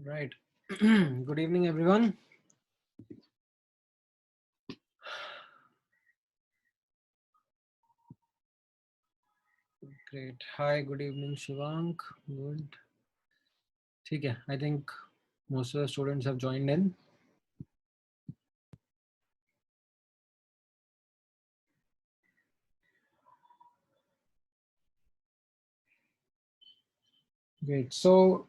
Right. Good evening, everyone. Great. Hi, good evening, Shivank. Good. Okay, I think most of the students have joined in. Great. So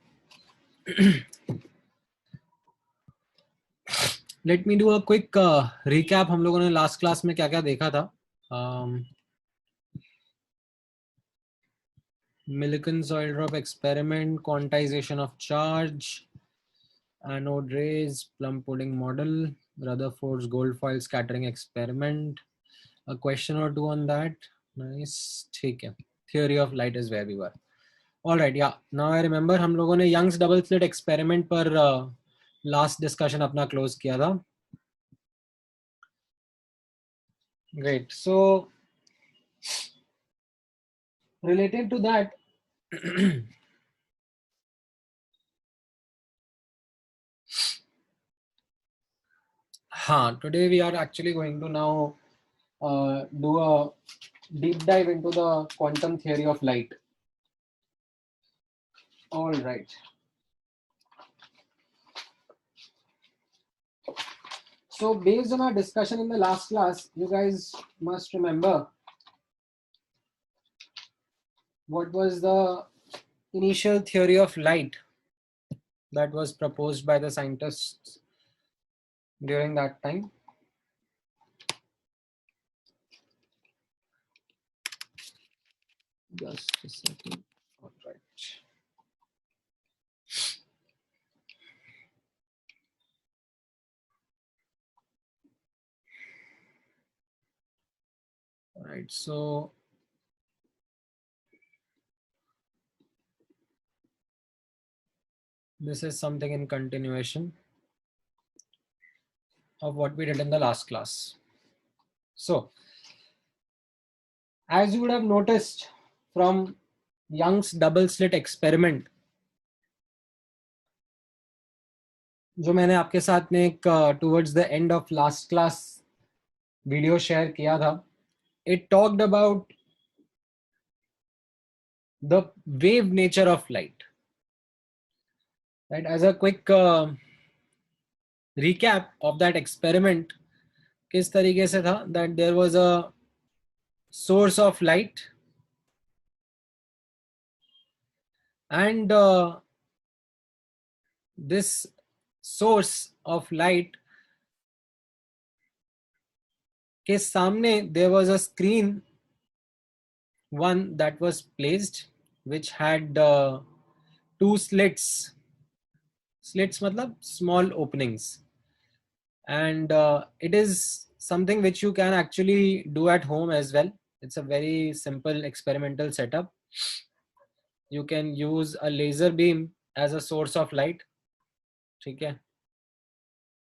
let me do a quick recap. हम लोगों ने last class में क्या-क्या देखा था. Millikan's oil drop experiment, quantization of charge, anode rays, plum pudding model, Rutherford's gold foil scattering experiment. A question or two on that. Nice. ठीक है. Theory of light is where we were. All right, yeah. Now I remember हम लोगों ने Young's double slit experiment पर last discussion अपना close किया था. Great. So related to that, today we are actually going to now do a deep dive into the quantum theory of light. All right. So based on our discussion in the last class, you guys must remember what was the initial theory of light that was proposed by the scientists during that time. Just a second. All right. All right. So this is something in continuation of what we did in the last class. So as you would have noticed from Young's double slit experiment, जो मैंने आपके साथ में एक towards the end of last class video share किया था, it talked about the wave nature of light. Right, as a quick recap of that experiment, किस तरीके से था that there was a source of light and this source of light के सामने there was a screen one that was placed which had two slits मतलब small openings, and it is something which you can actually do at home as well. It's a very simple experimental setup. You can use a laser beam as a source of light. Okay,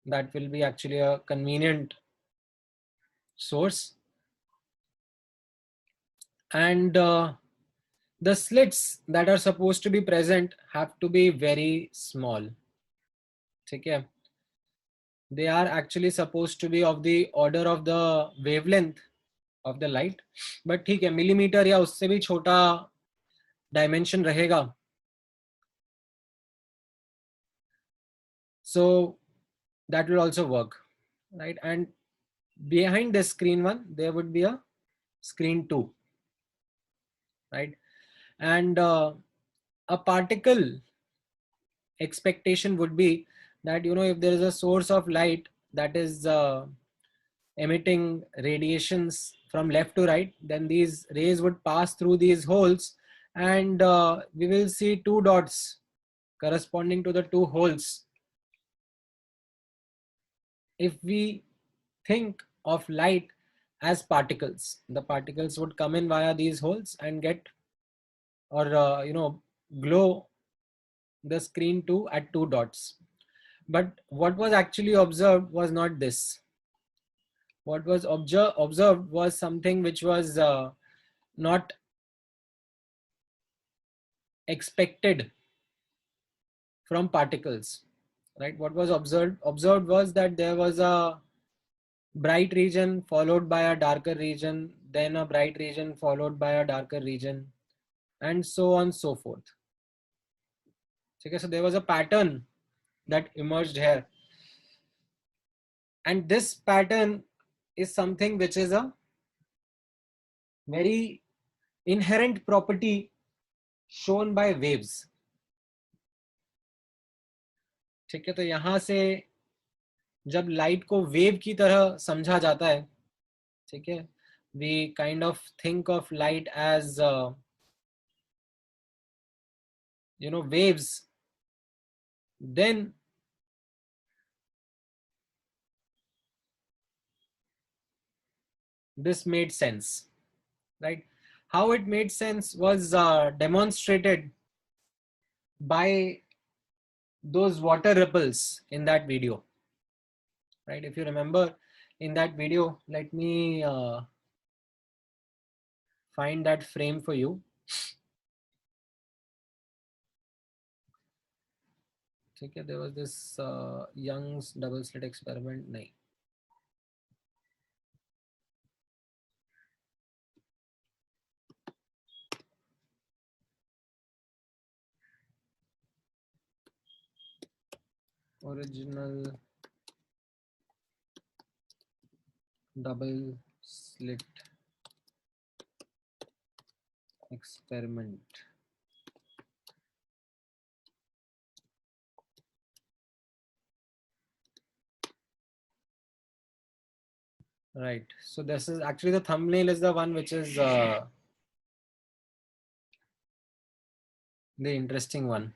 that will be actually a convenient source. and the slits that are supposed to be present have to be very small. Okay, they are actually supposed to be of the order of the wavelength of the light, but ठीक है, millimeter या उससे भी छोटा dimension रहेगा. So that will also work, right? And behind the screen 1 there would be a screen 2, right? And a particle expectation would be that, you know, if there is a source of light that is emitting radiations from left to right, then these rays would pass through these holes, and we will see two dots corresponding to the two holes. If we think of light as particles, the particles would come in via these holes and get, or glow the screen 2 at two dots. But what was actually observed was not this. What was observed was something which was not expected from particles, right? What was observed was that there was a bright region followed by a darker region, then a bright region followed by a darker region, and so on so forth. Okay, so there was a pattern that emerged here, and this pattern is something which is a very inherent property shown by waves. ठीक है, तो यहां से जब light को wave की तरह समझा जाता है, ठीक है, we kind of think of light as waves, then this made sense, right? How it made sense was demonstrated by those water ripples in that video, right? If you remember in that video, let me find that frame for you. Okay, there was this Young's double slit experiment. No. Original double slit experiment. Right. So this is actually, the thumbnail is the one which is the interesting one.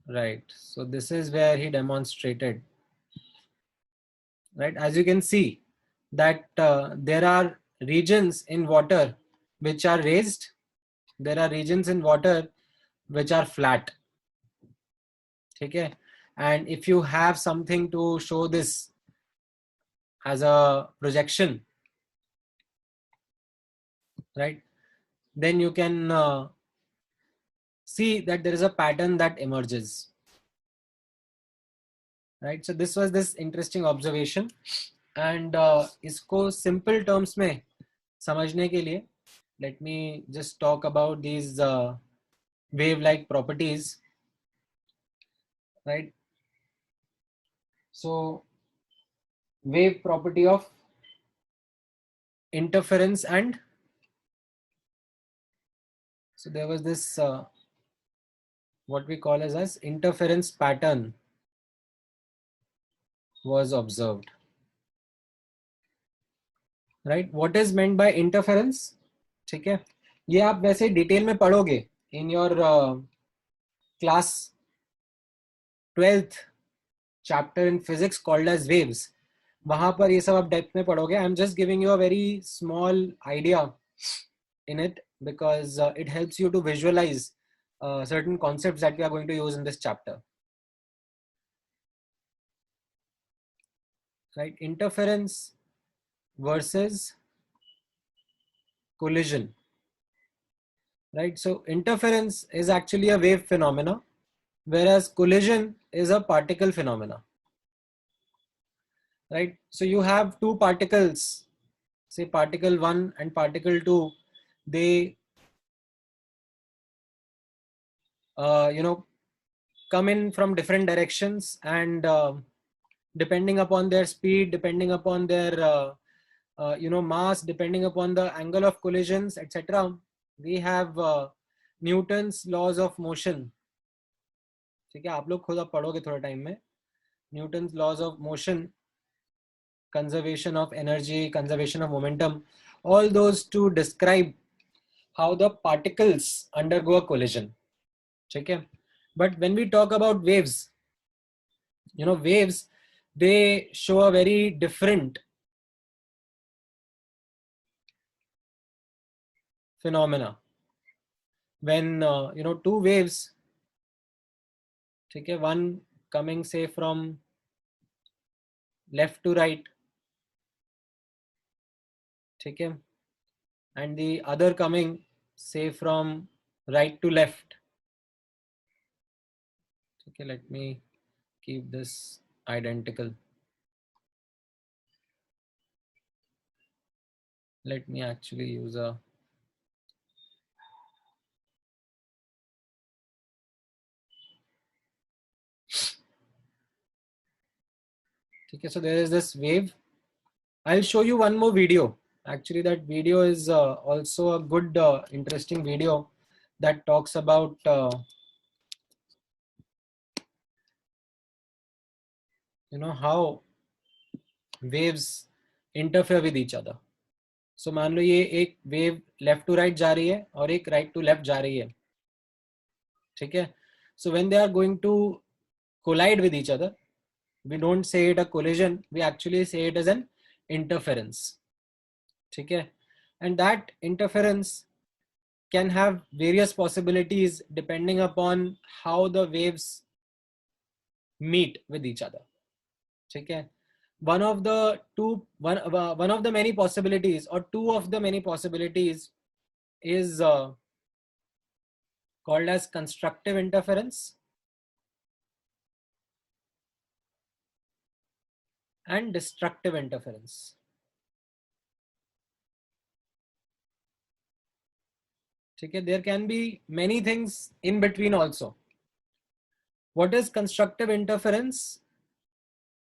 Right. So this is where he demonstrated. Right. As you can see that there are regions in water which are raised. There are regions in water which are flat. Okay. And if you have something to show this as a projection, right, then you can see that there is a pattern that emerges. Right. So this was this interesting observation, and इसको simple terms में समझने के लिए, let me just talk about these wave-like properties. Right. So wave property of interference, and so there was this what we call as interference pattern was observed. Right. What is meant by interference? ठीक है, ये आप वैसे detail में पढ़ोगे in your class 12th chapter in physics called as waves. वहां पर ये सब आप डेप्थ में पढ़ोगे. I'm just giving you a very small idea in it because it helps you to visualize certain concepts that we are going to use in this chapter. right? Interference versus collision, right? So interference is actually a wave phenomena, whereas collision is a particle phenomena, right? So you have two particles, say particle 1 and particle 2, they come in from different directions, and depending upon their speed, depending upon their mass, depending upon the angle of collisions, etc., we have Newton's laws of motion. ठीक है, आप लोग खुद अब पढ़ोगे थोड़ा time में. Newton's laws of motion, conservation of energy, conservation of momentum, all those to describe how the particles undergo a collision. Okay? But when we talk about waves, waves, they show a very different phenomena. When, two waves, okay, one coming, say, from left to right, okay, and the other coming, say, from right to left. Okay, let me keep this identical. Let me actually use a okay, so there is this wave. I'll show you one more video. Actually, that video is also a good, interesting video that talks about how waves interfere with each other. So मान लो ये एक wave left to right जा रही है और एक right to left जा रही है, ठीक है? So when they are going to collide with each other, we don't say it a collision, we actually say it as an interference, ठीक है? And that interference can have various possibilities depending upon how the waves meet with each other, ठीक है? One of the many possibilities, or two of the many possibilities, is called as constructive interference and destructive interference. Okay, there can be many things in between also. What is constructive interference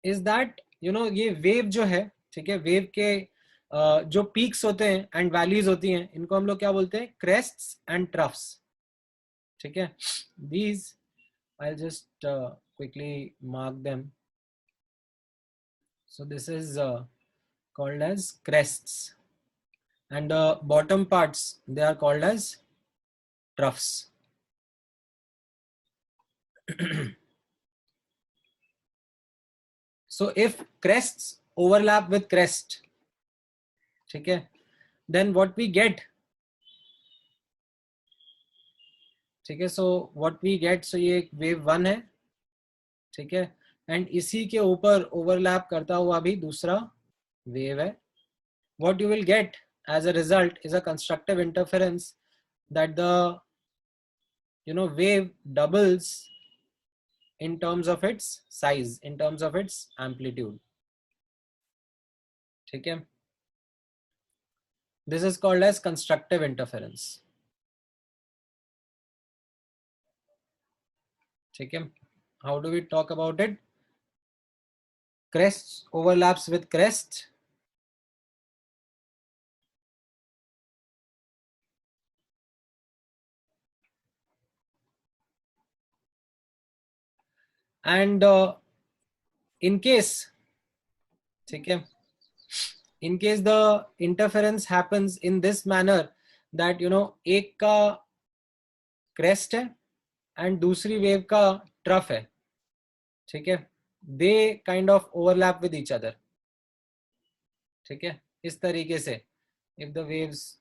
is that ये wave जो है, ठीक है, wave के जो peaks होते हैं and valleys होती हैं, इनको हम लोग क्या बोलते हैं? Crests and troughs. ठीक है, these I'll just quickly mark them. So this is called as crests, and the bottom parts, they are called as troughs. So if crests overlap with crest, okay, then what we get, ठीक है, so what we get, so ये एक wave 1 है, ठीक है, and इसी के ऊपर overlap करता हुआ भी दूसरा wave है. What you will get as a result is a constructive interference, that the wave doubles in terms of its size, in terms of its amplitude. ठीक है? This is called as constructive interference. ठीक है? How do we talk about it? Crest overlaps with crest. And in case, ठीक है, in case the interference happens in this manner, that एक का crest है and दूसरी wave का trough है, ठीक है, they kind of overlap with each other, ठीक है, इस तरीके से, if the waves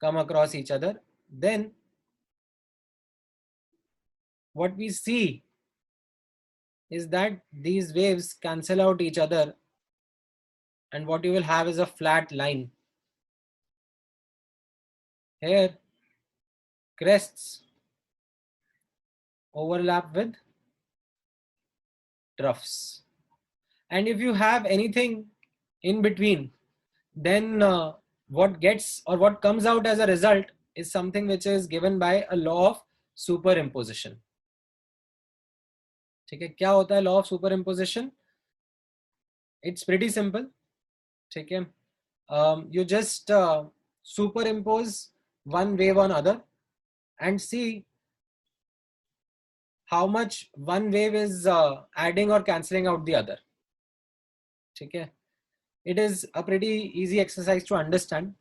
come across each other, then what we see is that these waves cancel out each other, and what you will have is a flat line. Here, crests overlap with troughs. And if you have anything in between, then what gets or what comes out as a result is something which is given by a law of superimposition. ठीक है, क्या होता है law of superimposition? It's pretty simple. ठीक है, you just superimpose one wave on other and see how much one wave is adding or cancelling out the other. ठीक है, it is a pretty easy exercise to understand.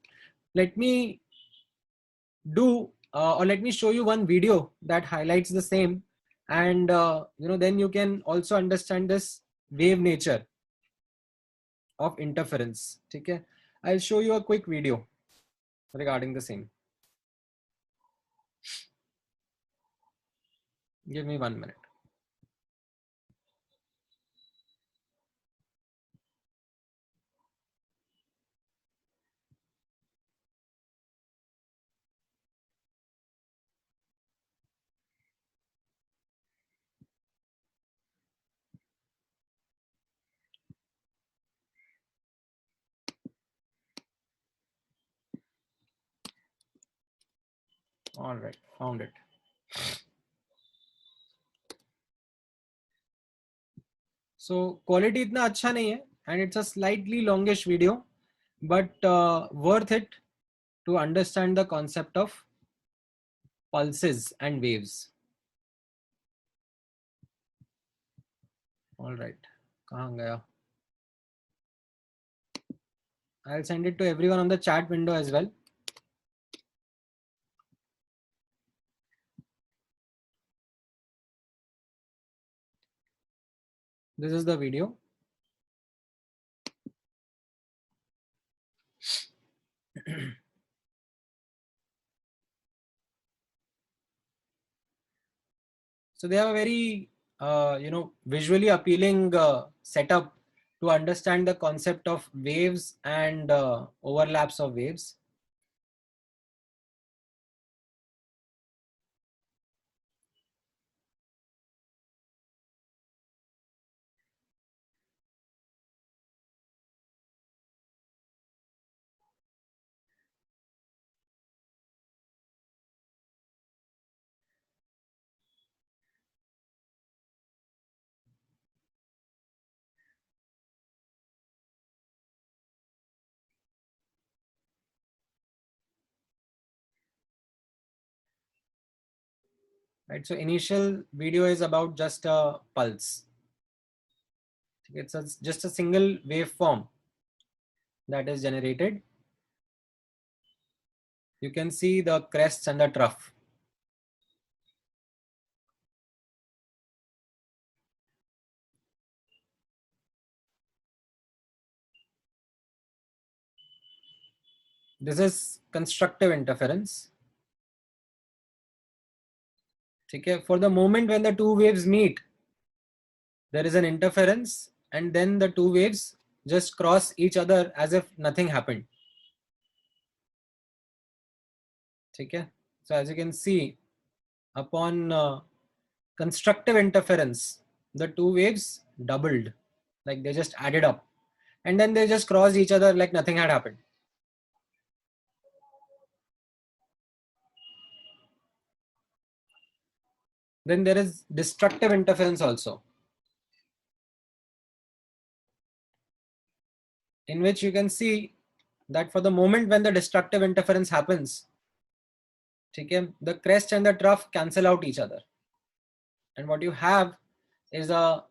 Let me do or let me show you one video that highlights the same, and then you can also understand this wave nature of interference. Okay, I'll show you a quick video regarding the same. Give me 1 minute. All right, found it. So quality इतना अच्छा नहीं है, and it's a slightly longish video, but worth it to understand the concept of pulses and waves. All right, kahan gaya? I'll send it to everyone on the chat window as well. This is the video. So they have a very visually appealing setup to understand the concept of waves and overlaps of waves. Right, so initial video is about just a pulse. It's just a single waveform that is generated. You can see the crests and the trough. This is constructive interference. Okay, for the moment when the two waves meet, there is an interference, and then the two waves just cross each other as if nothing happened. Okay, so as you can see, upon constructive interference, the two waves doubled, like they just added up, and then they just crossed each other like nothing had happened. Then there is destructive interference also, in which you can see that for the moment when the destructive interference happens, okay, the crest and the trough cancel out each other, and what you have is a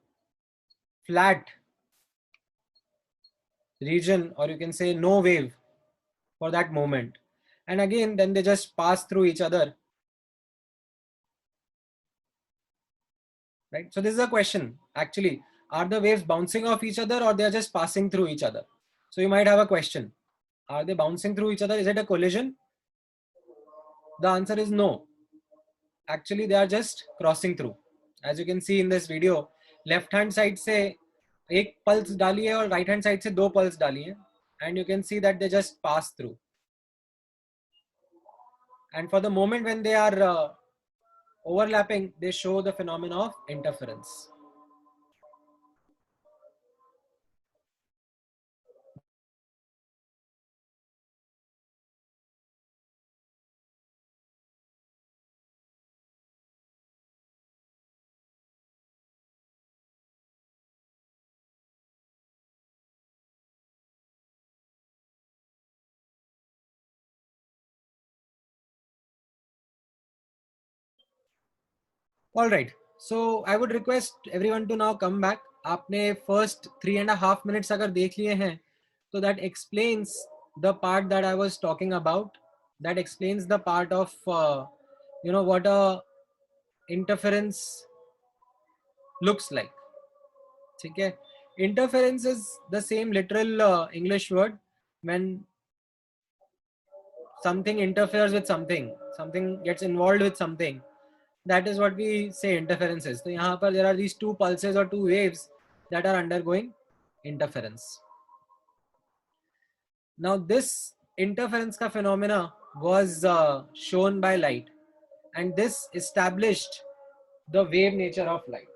flat region, or you can say no wave for that moment, and again then they just pass through each other. Right, so this is a question actually, are the waves bouncing off each other or they are just passing through each other? So you might have a question, are they bouncing through each other? Is it a collision? The answer is no. Actually, they are just crossing through. As you can see in this video, left hand side से एक pulse डाली है और right hand side से दो pulse डाली है, and you can see that they just pass through. And for the moment when they are overlapping, they show the phenomenon of interference. All right. So I would request everyone to now come back. आपने first 3.5 minutes अगर देख लिए हैं, so that explains the part that I was talking about. That explains the part of what a interference looks like. ठीक है? Interference is the same literal English word when something interferes with something, something gets involved with something. That is what we say interference is. So यहाँ पर there are these two pulses or two waves that are undergoing interference. Now this interference का phenomena was shown by light, and this established the wave nature of light,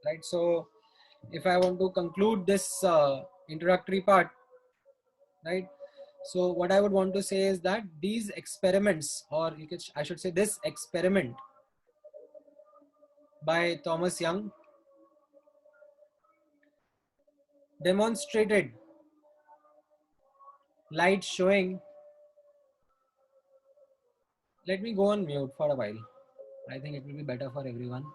right? So if I want to conclude this introductory part, right, so what I would want to say is that these experiments, or I should say this experiment by Thomas Young, demonstrated light showing. Let me go on mute for a while. I think it will be better for everyone.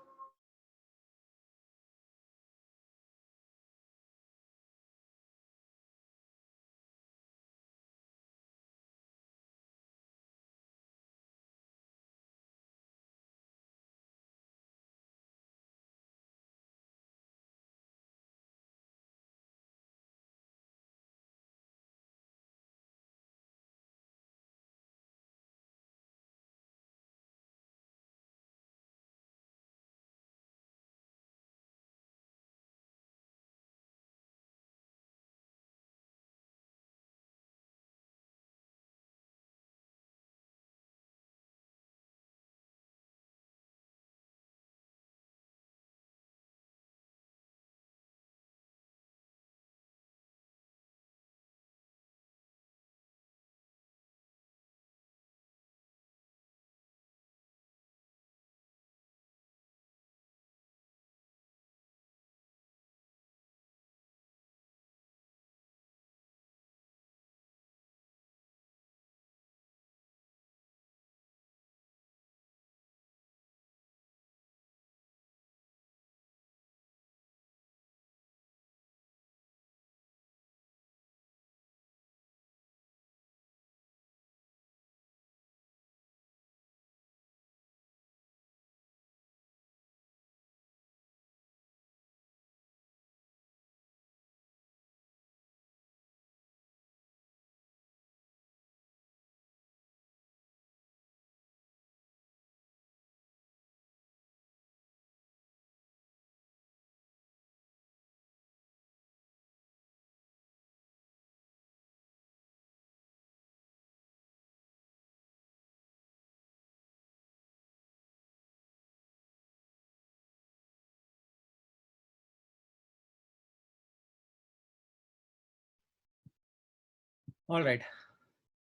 All right.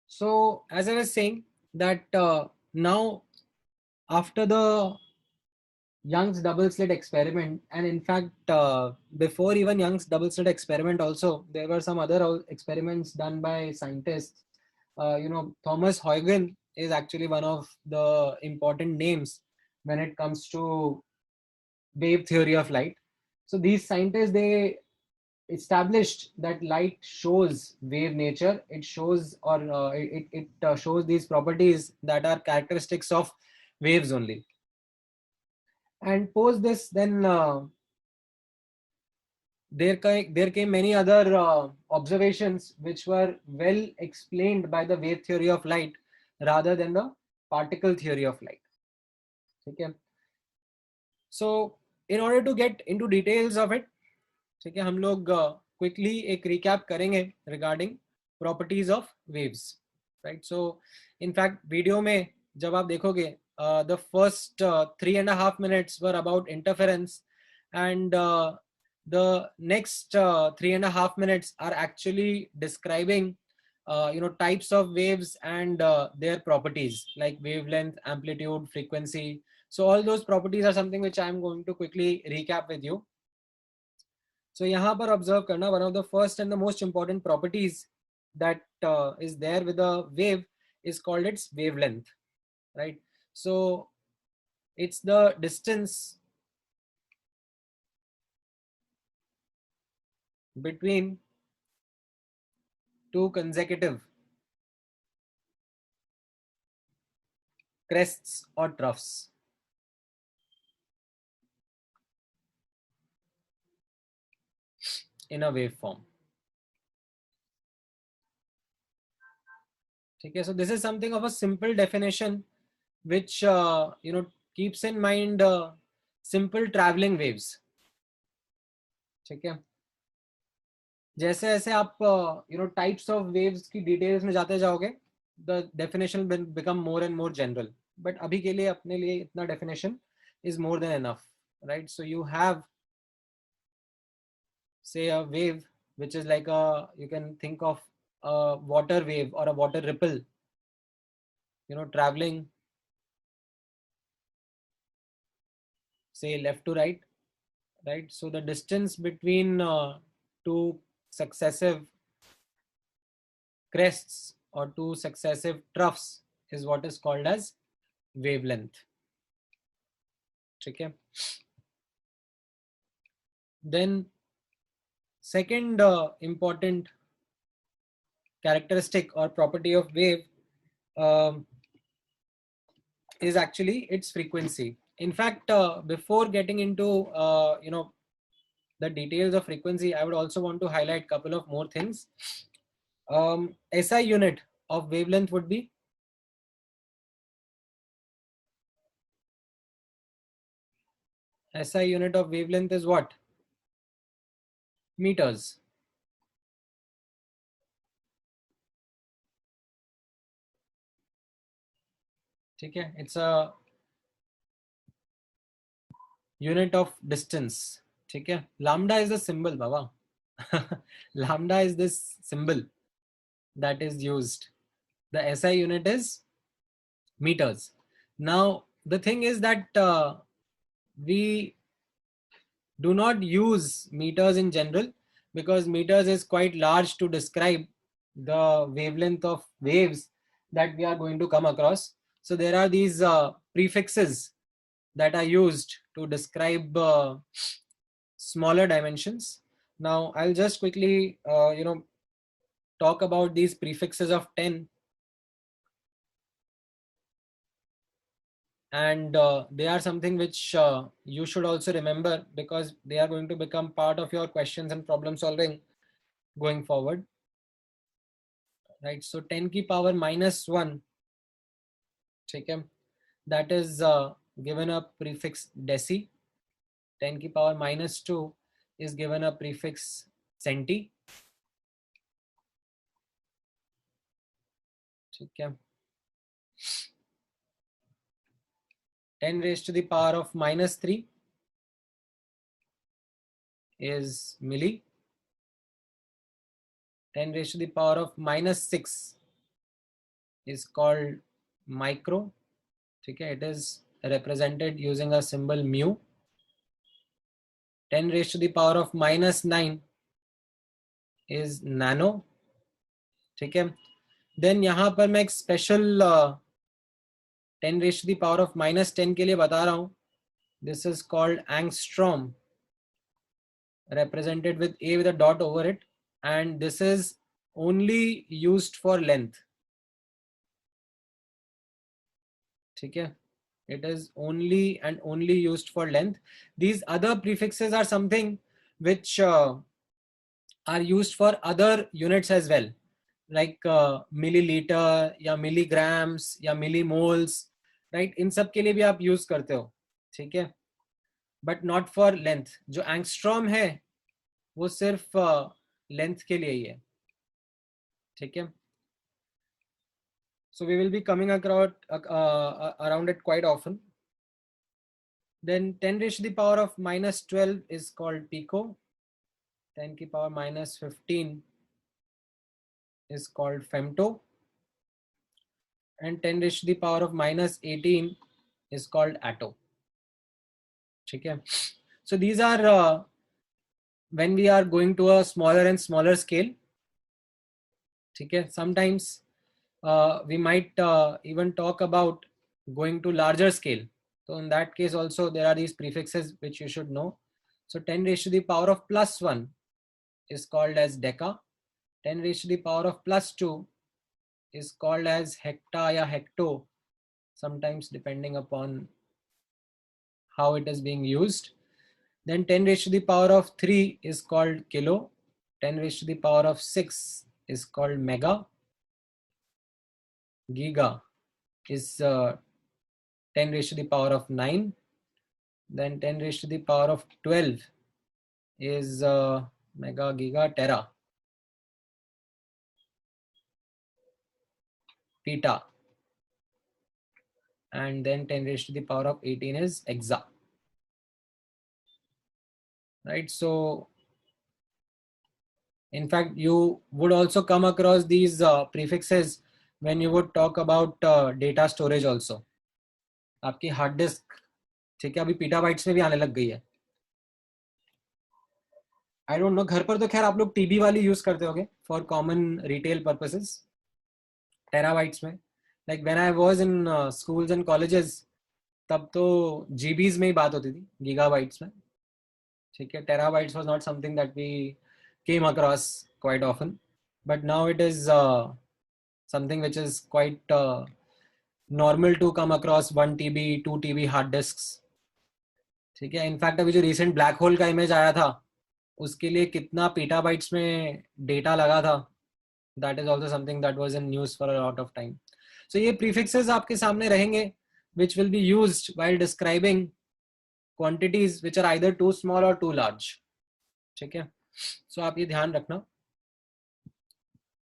So as I was saying that now after the Young's double slit experiment, and in fact before even Young's double slit experiment also, there were some other experiments done by scientists. Thomas Huygens is actually one of the important names when it comes to wave theory of light. So these scientists, they established that light shows wave nature. It shows, or it shows these properties that are characteristics of waves only. And post this, then there came many other observations which were well explained by the wave theory of light rather than the particle theory of light. Okay. So in order to get into details of it, ठीक है, हम लोग quickly एक recap करेंगे regarding properties of waves, right? So in fact video में जब आप देखोगे the first 3.5 minutes were about interference, and the next 3.5 minutes are actually describing types of waves and their properties like wavelength, amplitude, frequency. So all those properties are something which I am going to quickly recap with you. So यहाँ पर observe करना, one of the first and the most important properties that is there with a wave is called its wavelength, right? So it's the distance between two consecutive crests or troughs. In a waveform. Okay, so this is something of a simple definition which keeps in mind simple traveling waves. ठीक है, जैसे जैसे आप types of waves की details में जाते जाओगे, the definition will become more and more general. But अभी के लिए अपने लिए इतना definition is more than enough, right? So you have, say, a wave which is like you can think of a water wave or a water ripple, traveling, say, left to right, right? So the distance between two successive crests or two successive troughs is what is called as wavelength. Okay. Then second important characteristic or property of wave is actually its frequency. In fact, before getting into the details of frequency, I would also want to highlight a couple of more things. SI unit of wavelength would be SI unit of wavelength is what? Meters. ठीक है, it's a unit of distance. ठीक है, lambda is the symbol, baba. Lambda is this symbol that is used. The SI unit is meters. Now the thing is that we do not use meters in general because meters is quite large to describe the wavelength of waves that we are going to come across. So there are these prefixes that are used to describe smaller dimensions. Now I'll just quickly talk about these prefixes of 10, and they are something which you should also remember because they are going to become part of your questions and problem solving going forward, right? So 10 की power -1, ठीक है, that is given a prefix deci. 10 की power -2 is given a prefix centi, ठीक है. 10 raised to the power of -3 is milli. 10 raised to the power of -6 is called micro. Okay, it is represented using a symbol mu. 10 raised to the power of -9 is nano. Okay, then यहाँ पर मैं एक special 10 raised to the power of -10 के लिए बता रहा हूँ. This is called angstrom, represented with a with a dot over it, and this is only used for length. ठीक है, it is only and only used for length. These other prefixes are something which are used for other units as well, like milliliter या milligrams या millimoles, right? इन सब के लिए भी आप use करते हो, ठीक है. But not for length. जो एंगस्ट्रॉम है वो सिर्फ लेंथ के लिए ही है. ठीक है. So we will be coming across around it quite often. Then 10 raised to the power of minus 12 is called pico. 10 की power minus 15 is called femto. And 10 raised to the power of minus 18 is called atto. Okay. So these are when we are going to a smaller and smaller scale. Okay. Sometimes we might even talk about going to larger scale. So in that case also there are these prefixes which you should know. So 10 raised to the power of plus 1 is called as deca. 10 raised to the power of plus 2 is called as hecta ya hecto, sometimes depending upon how it is being used. Then 10 raised to the power of 3 is called kilo. 10 raised to the power of 6 is called mega. Giga is 10 raised to the power of 9. Then 10 raised to the power of 12 is mega, giga, tera, peta. And then 10 raised to the power of 18 is exa. Right. So in fact, you would also come across these prefixes when you would talk about data storage also. आपकी hard disk, ठीक है, अभी पीटाबाइट्स में भी आने लग गई है. आई डोंट नो, घर पर तो खैर आप लोग टीबी वाली यूज करते होगे for common retail purposes. Terabytes में, like when I was in schools and colleges, तब तो जीबीज में ही बात होती थी, गीगाबाइट्स में. ठीक है, terabytes was not something that we came across quite often, but now it is something which is quite normal to come across 1 TB 2 TB hard disks. ठीक है. इनफैक्ट अभी जो रिसेंट ब्लैक होल का image आया था उसके लिए कितना पीटाबाइट्स में डेटा लगा था, that is also something that was in news for a lot of time. So ये प्रीफिक्सेस आपके सामने रहेंगे which will be used while describing quantities which are either too small or too large. ठीक है. So आप ये ध्यान रखना.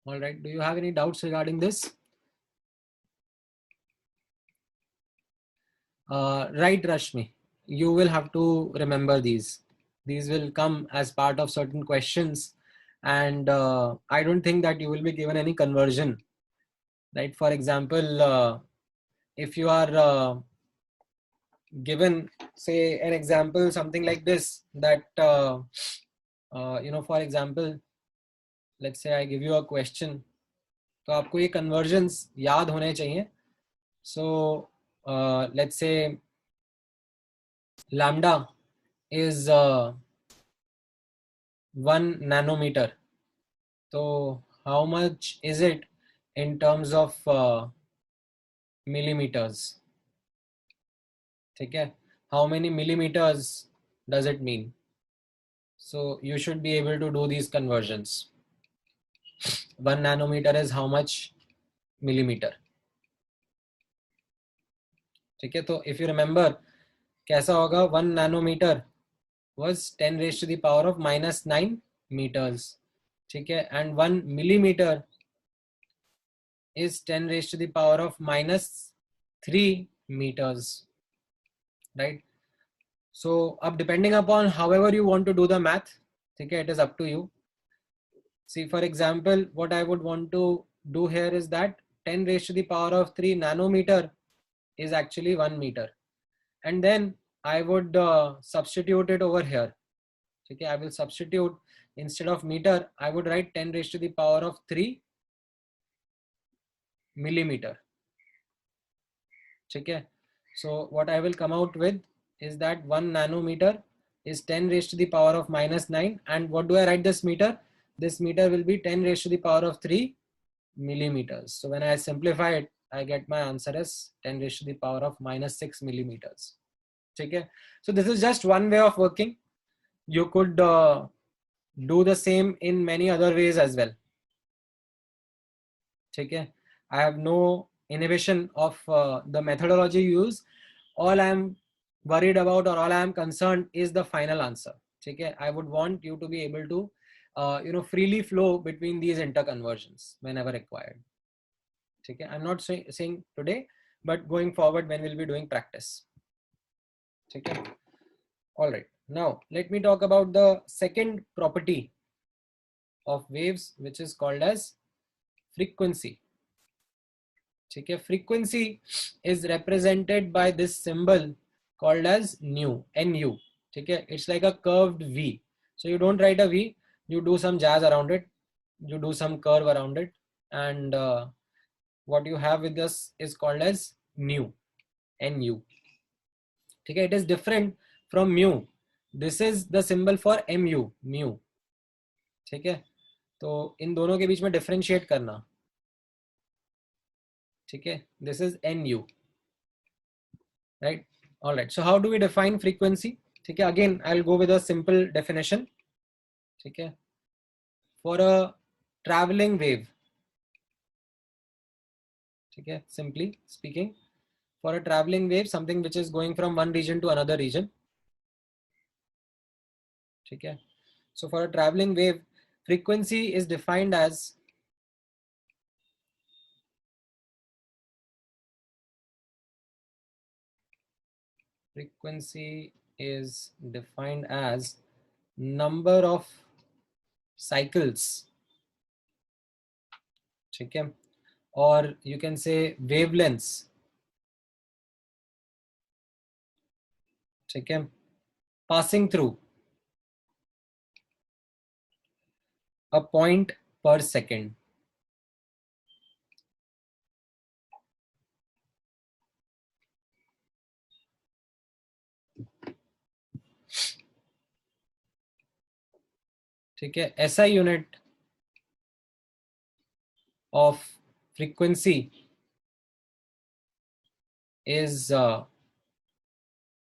All right. Do you have any doubts regarding this? Right, Rashmi. You will have to remember these. These will come as part of certain questions, and I don't think that you will be given any conversion. Right. For example, if you are given, say, an example, something like this, that for example, let's say I give you a question, तो आपको ये conversions याद होने चाहिए. So let's say lambda is 1 nanometer. So how much is it in terms of millimeters? ठीक है. How many millimeters does it mean? So you should be able to do these conversions. 1 nanometer is how much millimeter? ठीक है. तो if you remember, कैसा होगा? 1 nanometer was 10 raised to the power of minus 9 meters. ठीक है. And 1 millimeter is 10 raised to the power of minus 3 meters. Right. So up, depending upon however you want to do the math, okay, it is up to you. See, for example, what I would want to do here is that 10 raised to the power of 3 nanometer is actually 1 meter, and then I would substitute it over here. Okay, I will substitute, instead of meter I would write 10 raised to the power of 3 millimeter. Okay, so what I will come out with is that 1 nanometer is 10 raised to the power of minus 9, and what do I write this meter? This meter will be 10 raised to the power of 3 millimeters. So when I simplify it, I get my answer as 10 raised to the power of minus 6 millimeters. Okay, so this is just one way of working. You could do the same in many other ways as well. Okay, I have no inhibition of the methodology used. All I am worried about or all I am concerned is the final answer. ठीक है, I would want you to be able to freely flow between these interconversions whenever required. ठीक है, I'm not saying today, but going forward when we'll be doing practice. ठीक है, all right. Now let me talk about the second property of waves, which is called as frequency. ठीक है, frequency is represented by this symbol called as nu, nu. ठीक है, it's like a curved V. So you don't write a V, you do some jazz around it, you do some curve around it, and what you have with this is called as nu, nu. ठीक है, it is different from mu. This is the symbol for mu, mu. ठीक है, तो इन दोनों के बीच में differentiate करना. ठीक है, this is nu, right? All right, so how do we define frequency? ठीक है, again I'll go with a simple definition. ठीक है, for a traveling wave, ठीक है, simply speaking, for a traveling wave, something which is going from one region to another region. ठीक है, so for a traveling wave, frequency is defined as number of cycles. ठीक है, or you can say wavelengths. ठीक है, passing through a point per second. ठीक है, SI unit of frequency is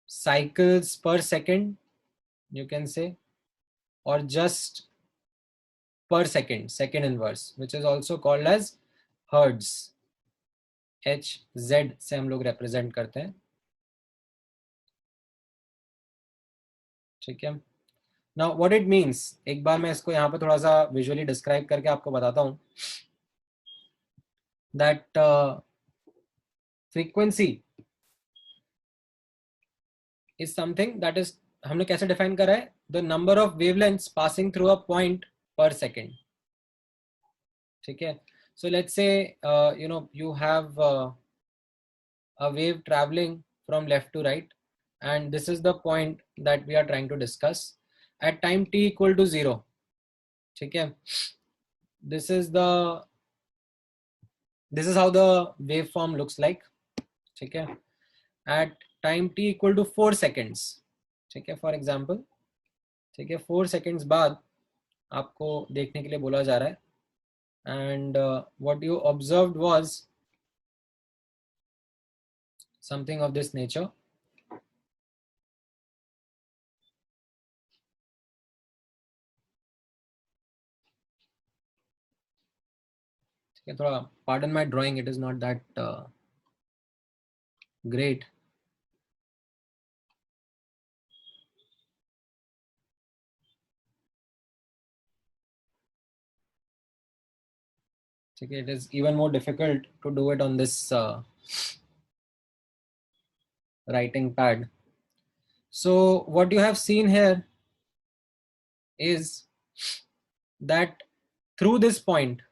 cycles per second, you can say, or just per second, second inverse, which is also called as hertz. HZ से हम लोग represent करते हैं. ठीक है, now what it means, एक बार मैं इसको यहाँ पे थोड़ा सा visually describe करके आपको बताता हूँ. That frequency is something that is, हमने कैसे define करा है, the number of wavelengths passing through a point per second. ठीक है, so let's say you have a wave traveling from left to right, and this is the point that we are trying to discuss at time t equal to 0. ठीक है, this is how the waveform looks like. ठीक है, at time t equal to 4 seconds. ठीक है, for example. ठीक है, 4 seconds बाद आपको देखने के लिए बोला जा रहा है, and what you observed was something of this nature. थोड़ा pardon my drawing, it is not that great. Okay, it is even more difficult to do it on this writing pad. So what you have seen here is that through this point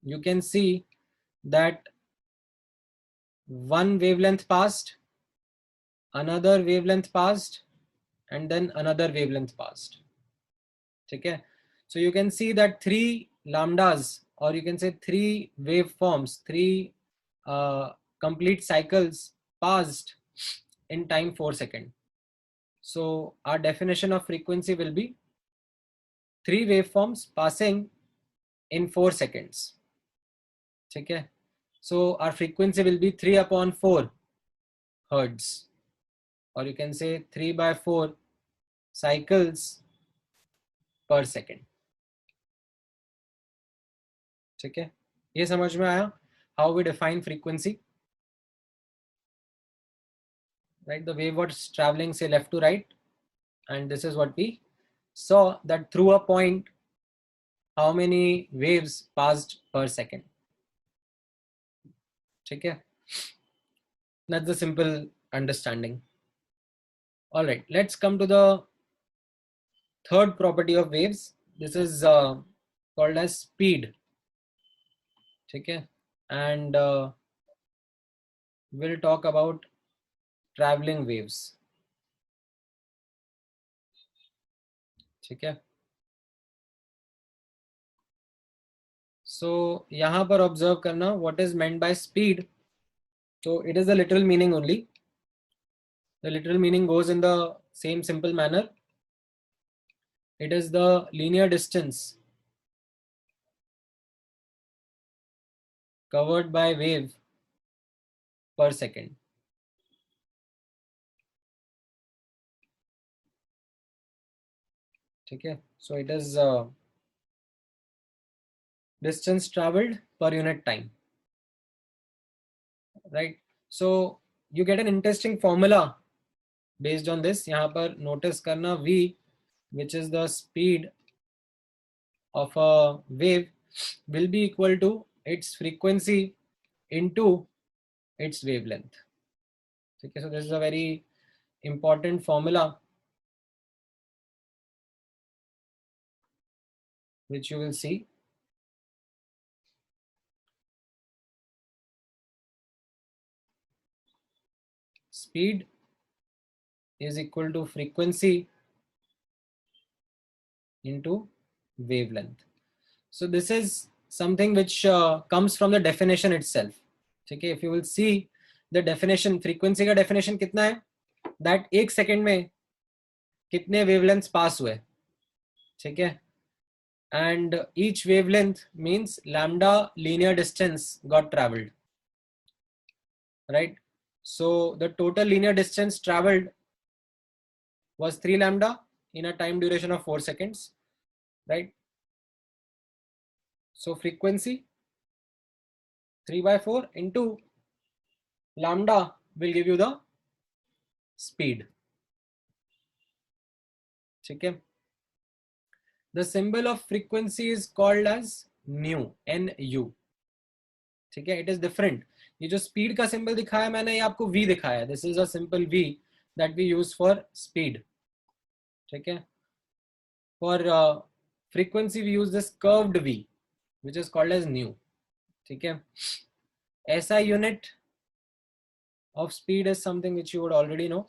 you can see that one wavelength passed, another wavelength passed, and then another wavelength passed. Okay, so you can see that 3 lambdas, or you can say 3 waveforms, 3 complete cycles passed in time 4 seconds. So our definition of frequency will be 3 waveforms passing in 4 seconds. Okay, so our frequency will be 3/4 hertz, or you can say 3/4 cycles per second. ठीक है, ये समझ में आया how we define frequency? right? The wave was traveling, say, left to right, and this is what we saw, that through a point, how many waves passed per second. Okay, that's the simple understanding. All right, let's come to the third property of waves. This is called as speed. Okay, and we'll talk about traveling waves. Okay, so यहाँ पर observe करना what is meant by speed. So it is the literal meaning only. The literal meaning goes in the same simple manner. It is the linear distance covered by wave per second. Okay, so it is distance traveled per unit time, right? So you get an interesting formula based on this. यहाँ पर notice करना v, which is the speed of a wave, will be equal to its frequency into its wavelength. Okay, so this is a very important formula which you will see. Speed is equal to frequency into wavelength. So this is something which comes from the definition itself. Okay, if you will see the definition, frequency का definition कितना है? That एक second में कितने wavelengths pass हुए, ठीक है? And each wavelength means lambda linear distance got traveled, right? So the total linear distance traveled was 3 lambda in a time duration of 4 seconds, right? So frequency 3/4 into lambda will give you the speed. Okay. The symbol of frequency is called as nu, nu. ठीक है, it is different. ये जो speed का symbol दिखाया मैंने, ये आपको v दिखाया. This is a simple v that we use for speed. ठीक है. For frequency we use this curved v, which is called as nu. ठीक है. SI unit of speed is something which you would already know,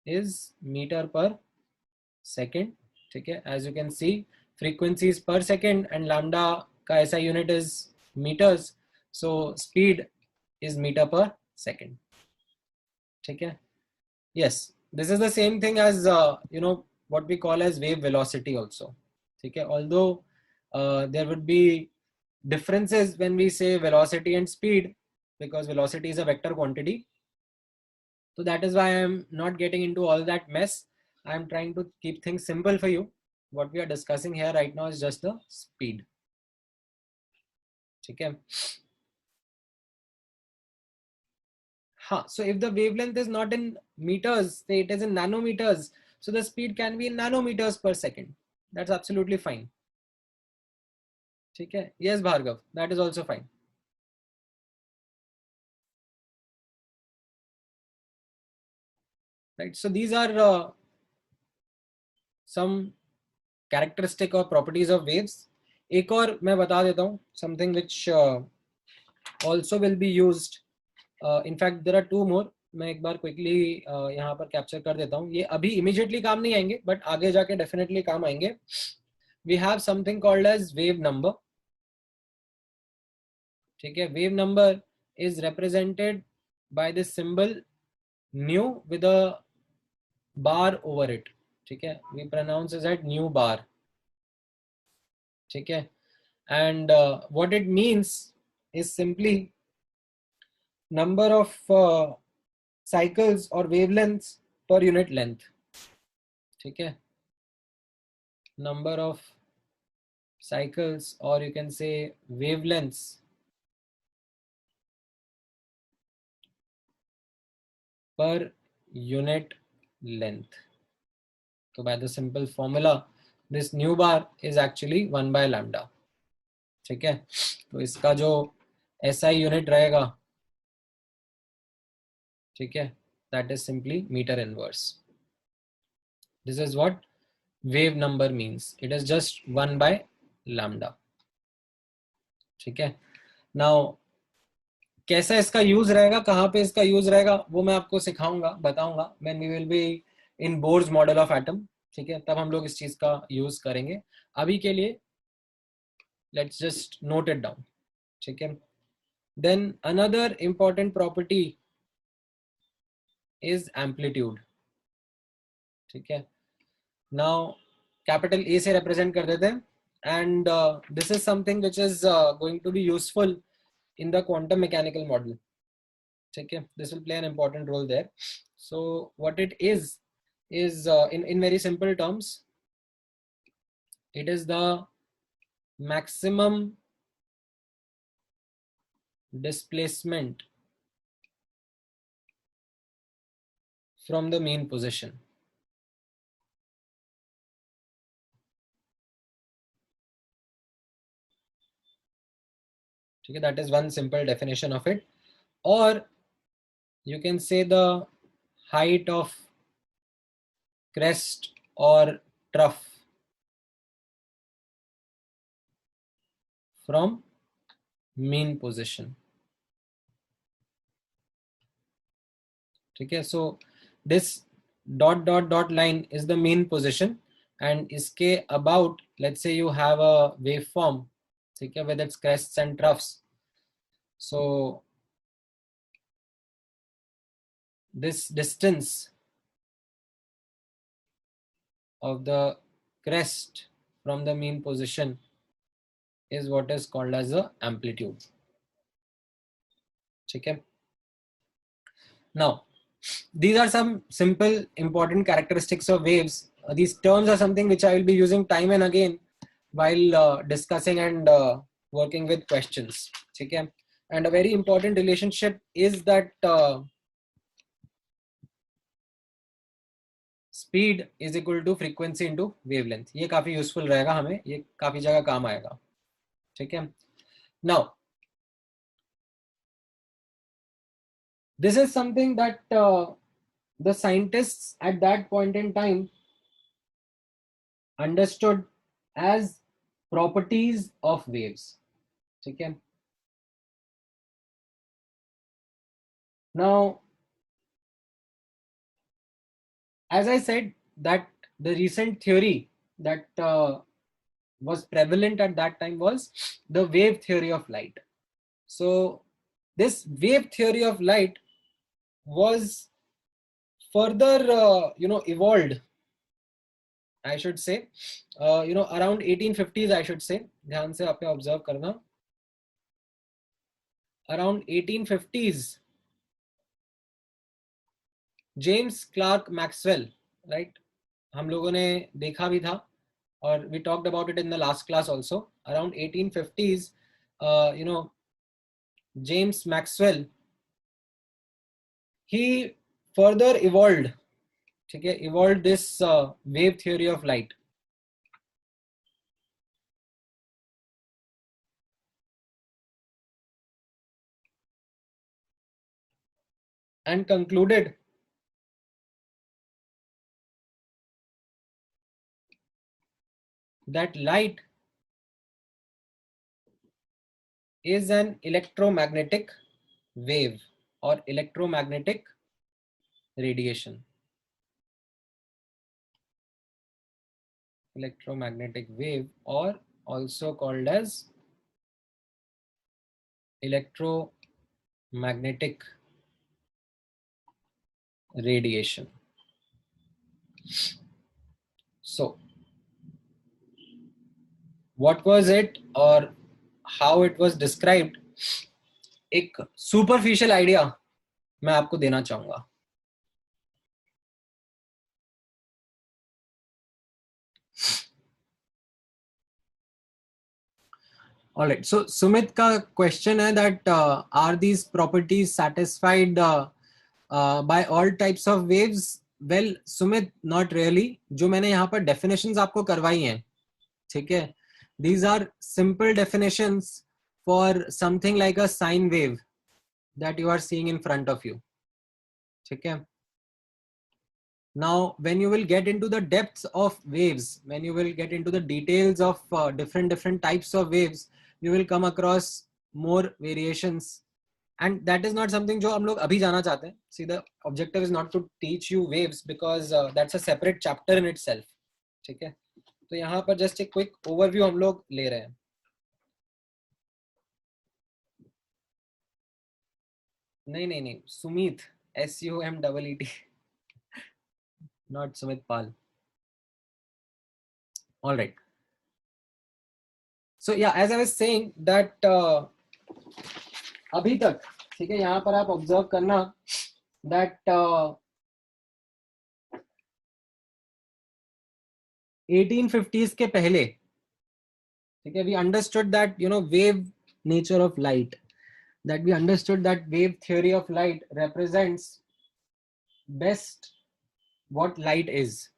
is meter per second. ठीक है. As you can see, frequency is per second and lambda का SI unit is meters, so speed is meter per second. ठीक है. Yes, this is the same thing as what we call as wave velocity also. ठीक है. Although there would be differences when we say velocity and speed, because velocity is a vector quantity. So that is why I am not getting into all that mess. I am trying to keep things simple for you. What we are discussing here right now is just the speed. Okay. So if the wavelength is not in meters, say it is in nanometers, so the speed can be in nanometers per second. That's absolutely fine. Okay. Yes, Bhargav, that is also fine. Right. So these are some characteristic or properties of waves. एक और मैं बता देता हूँ, something which also will be used. In fact, there are two more. मैं एक बार quickly यहाँ पर कैप्चर कर देता हूँ. ये अभी इमीडिएटली काम नहीं आएंगे, बट आगे जाके डेफिनेटली काम आएंगे. We have something called as wave number. ठीक है. Wave number is represented by this symbol nu with a bar over it. ठीक है. We pronounce it as nu bar. ठीक है. And what it means is simply number of cycles or wavelengths per unit length. ठीक है. Number of cycles, or you can say wavelengths per unit length. So by the simple formula, this nu bar is actually 1 by lambda. ठीक है, तो इसका जो SI unit रहेगा, ठीक है, that is simply meter inverse. This is what wave number means. It is just 1 by lambda. ठीक है, now कैसा इसका यूज रहेगा, कहाँ पे इसका यूज रहेगा, वो मैं आपको सिखाऊंगा, बताऊंगा when we will be in Bohr's model of atom. ठीक है, तब हम लोग इस चीज का यूज करेंगे. अभी के लिए let's just note it down. ठीक है, then another important property is amplitude. ठीक है, now capital A से represent कर देते हैं, and this is something which is going to be useful in the quantum mechanical model. Okay, this will play an important role there. So what it is in very simple terms, it is the maximum displacement from the mean position. Okay, that is one simple definition of it. Or you can say the height of crest or trough from mean position. Okay, so this dot dot dot line is the mean position, and iske about, let's say you have a waveform, okay, with its crests and troughs. So this distance of the crest from the mean position is what is called as the amplitude. Okay. Now, these are some simple important characteristics of waves. These terms are something which I will be using time and again while discussing and working with questions. Okay. And a very important relationship is that speed is equal to frequency into wavelength. ये काफी useful रहेगा हमें, ये काफी जगह काम आएगा. ठीक है. Now, this is something that the scientists at that point in time understood as properties of waves. Okay. Now, as I said, that the recent theory that was prevalent at that time was the wave theory of light. So this wave theory of light was further evolved, I should say, around 1850s, I should say. ध्यान से आपने observe करना. Around 1850s, James Clerk Maxwell, right? हम लोगों ने देखा भी था, और we talked about it in the last class also. Around 1850s, James Maxwell, he further evolved, okay, evolved this wave theory of light. And concluded that light is an electromagnetic wave or electromagnetic radiation. Electromagnetic wave, or also called as electromagnetic radiation. So what was it or how it was described? एक superficial idea मैं आपको देना चाहूंगा. All right. So Sumit का question है that are these properties satisfied by all types of waves? Well, Sumit, not really. जो मैंने यहाँ पर definitions आपको करवाई हैं, ठीक है? These are simple definitions for something like a sine wave that you are seeing in front of you. ठीक है? Now, when you will get into the depths of waves, when you will get into the details of different types of waves, you will come across more variations. And that is not something जो हम लोग अभी जाना चाहते हैं. See, the objective is not to teach you waves because that's a separate chapter in itself. ठीक है? तो यहाँ पर just एक quick overview हम लोग ले रहे हैं. नहीं, Sumeet, SUMEET, not Sumit Pal. All right. So yeah, as I was saying that अभी तक, ठीक है, यहाँ पर आप ऑब्जर्व करना that 1850s के पहले, ठीक है, we understood that wave nature of light, that we understood that wave theory of light represents best what light is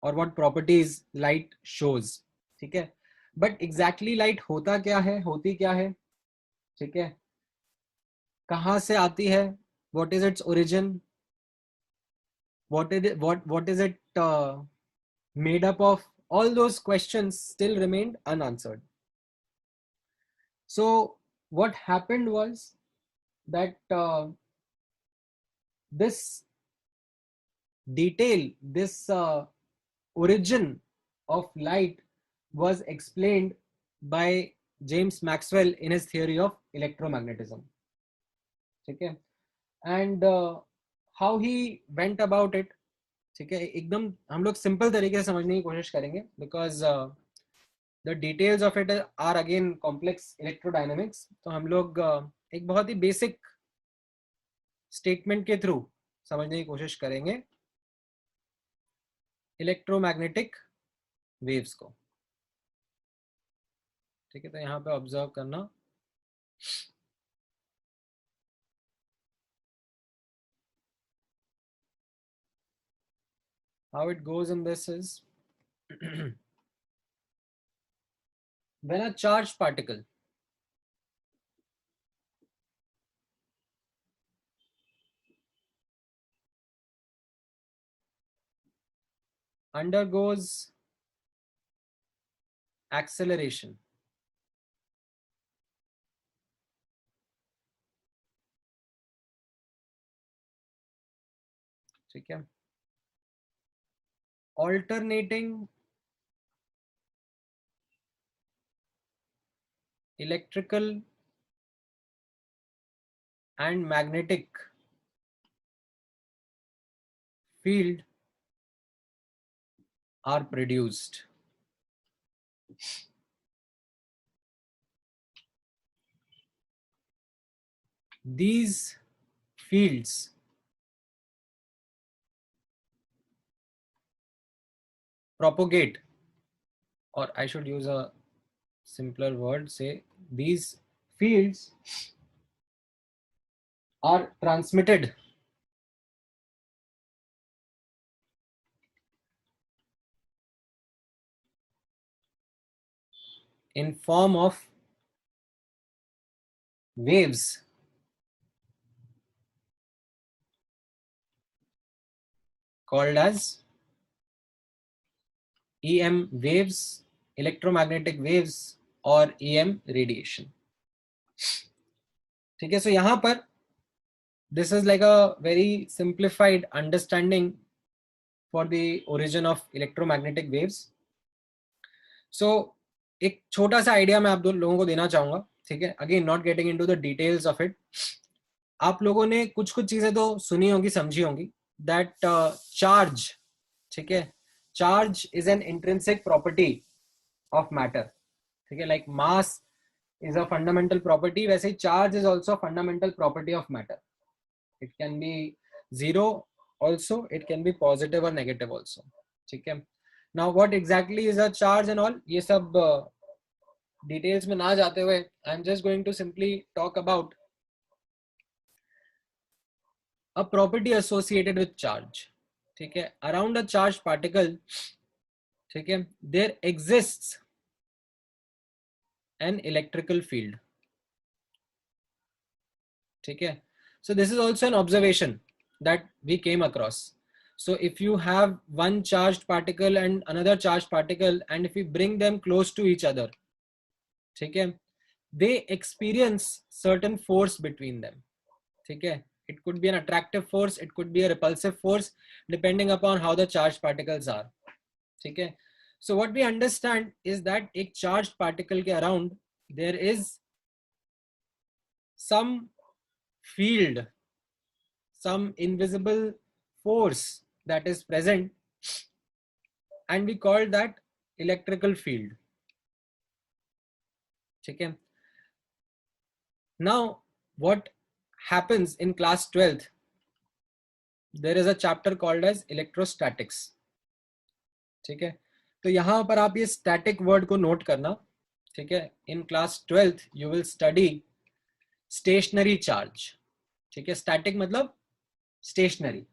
or what properties light shows, ठीक है. But exactly light होता क्या है, होती क्या है, ठीक है, कहाँ से आती है, what is its origin, what is it made up of, all those questions still remained unanswered. So what happened was that this detail, this origin of light was explained by James Maxwell in his theory of electromagnetism. Okay, and how he went about it, ठीक है, एकदम हम लोग simple तरीके से समझने की कोशिश करेंगे because the details of it are again complex electrodynamics. तो हम लोग एक बहुत ही बेसिक स्टेटमेंट के थ्रू समझने की कोशिश करेंगे इलेक्ट्रोमैग्नेटिक वेव्स को. ठीक है, तो यहाँ पे ऑब्जर्व करना, how it goes in this is when a charged particle undergoes acceleration, ठीक है, alternating electrical and magnetic field are produced. These fields propagate, or I should use a simpler word, say these fields are transmitted in form of waves called as EM waves, electromagnetic waves, or EM radiation. ठीक है, so यहाँ पर this is like a very simplified understanding for the origin of electromagnetic waves. So एक छोटा सा idea मैं आप दो लोगों को देना चाहूंगा, ठीक है, again not getting into the details of it. आप लोगों ने कुछ कुछ चीजें तो सुनी होंगी, समझी होंगी, दैट चार्ज, ठीक है, charge is an intrinsic property of matter, ठीक है, like mass is a fundamental property, वैसे charge is also a fundamental property of matter. It can be zero also, it can be positive or negative also, ठीक है. Now what exactly is a charge and all, ये सब details में ना जाते हुए, I'm just going to simply talk about a property associated with charge. ठीक है, around a charged particle, ठीक है, there exists an electrical field. ठीक है, so this is also an observation that we came across. So if you have one charged particle and another charged particle, and if we bring them close to each other, ठीक है, they experience certain force between them. ठीक है, it could be an attractive force, it could be a repulsive force, depending upon how the charged particles are. ठीक है, so what we understand is that एक charged particle के around there is some field, some invisible force that is present, and we call that electrical field. ठीक है, now what happens in class 12th, there is a chapter called as electrostatics. ठीक है, तो यहां पर आप ये static word को नोट करना. ठीक है, in class 12th you will study stationary charge. ठीक है, static मतलब stationary.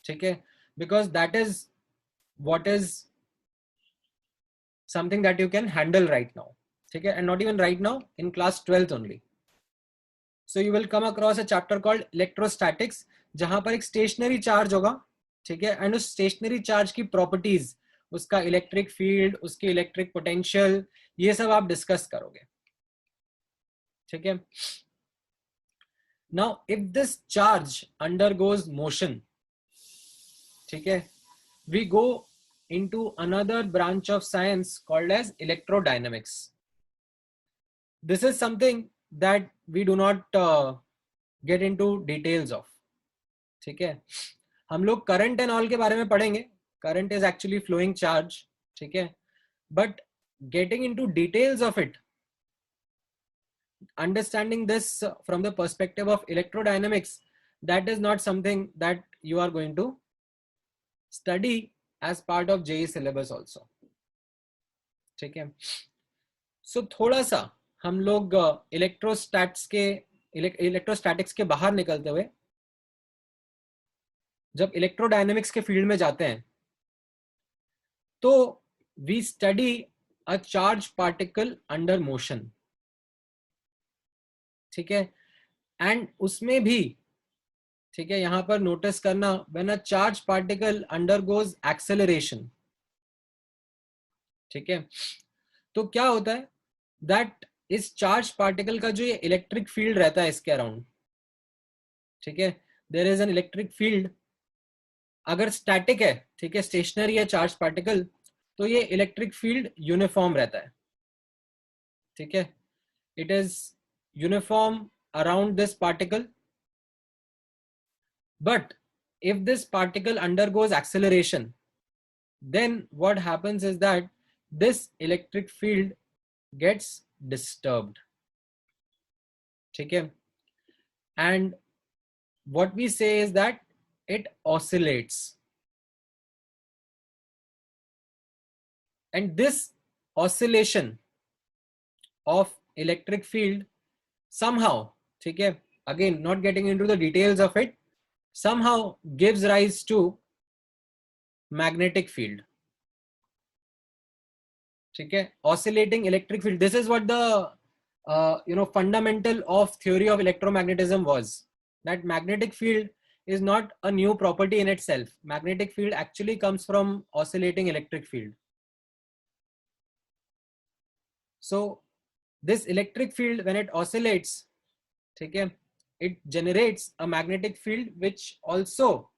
ठीक है, because that is what is something that you can handle right now. ठीक है, and not even right now, in class 12th only. So you will come across a chapter called electrostatics, जहां पर एक stationary charge होगा. ठीक है, and उस stationary charge की properties, उसका electric field, उसकी electric potential, ये सब आप discuss करोगे. ठीक है, now if this charge undergoes motion, ठीक है, we go into another branch of science called as electrodynamics. This is something that we do not get into details of. ठीक है, हम लोग current and all के बारे में पढ़ेंगे. Current is actually flowing charge. ठीक है, but getting into details of it, understanding this from the perspective of electrodynamics, that is not something that you are going to study as part of JEE syllabus also. ठीक है, so थोड़ा सा हम लोग electrostatics के बाहर निकलते हुए जब इलेक्ट्रोडायनेमिक्स के फील्ड में जाते हैं, तो we study a charge particle under motion. ठीक है, एंड उसमें भी, ठीक है, यहां पर नोटिस करना, when a charge particle undergoes acceleration. ठीक है, तो क्या होता है दैट इस चार्ज पार्टिकल का जो ये इलेक्ट्रिक फील्ड रहता है इसके अराउंड, ठीक है, there is an electric field. अगर स्टैटिक है, ठीक है, स्टेशनरी है चार्ज पार्टिकल, तो ये इलेक्ट्रिक फील्ड यूनिफॉर्म रहता है. ठीक है, it is uniform around this particle. But if this particle undergoes acceleration, then what happens is that this electric field gets disturbed. ठीक है, and what we say is that it oscillates, and this oscillation of electric field somehow, ठीक है, again not getting into the details of it, somehow gives rise to magnetic field. ठीक है, oscillating electric field. This is what the fundamental of theory of electromagnetism was, that magnetic field is not a new property in itself. Magnetic field actually comes from oscillating electric field. So this electric field, when it oscillates, ठीक है, it generates a magnetic field which also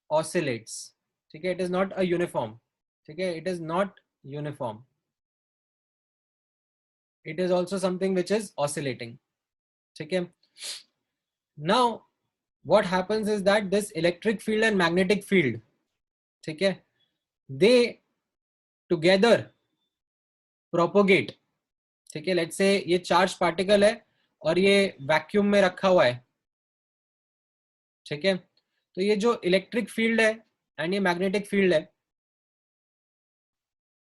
oscillates. ठीक है, it is not a uniform. ठीक है, it is not uniform. It is also something which is oscillating. ठीक है, now what happens is that this electric field and magnetic field, ठीक है, they together propagate. ठीक है, let's say ये charged particle है और ये वैक्यूम में रखा हुआ है. ठीक है, तो ये जो इलेक्ट्रिक फील्ड है एंड ये मैग्नेटिक फील्ड है,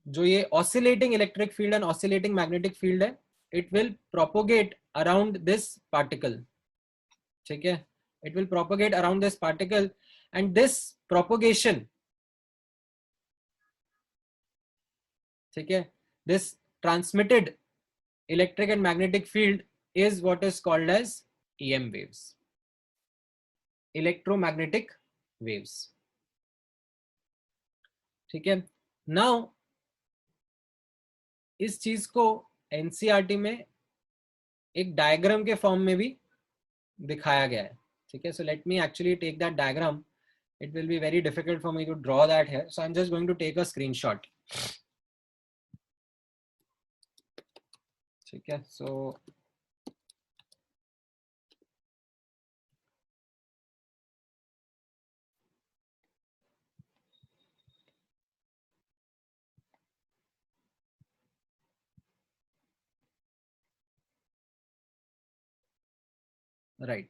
जो ये oscillating electric field and oscillating magnetic field है, it will propagate around this particle. ठीक है, It will propagate around this particle, and this propagation, ठीक है, this transmitted electric and magnetic field is what is called as EM waves, electromagnetic waves. ठीक है. Now इस चीज को NCERT में एक डायग्राम के फॉर्म में भी दिखाया गया है. ठीक है. So let me actually take that diagram. It will be very difficult for me to draw that here, so I'm just going to take a screenshot. ठीक है. So right.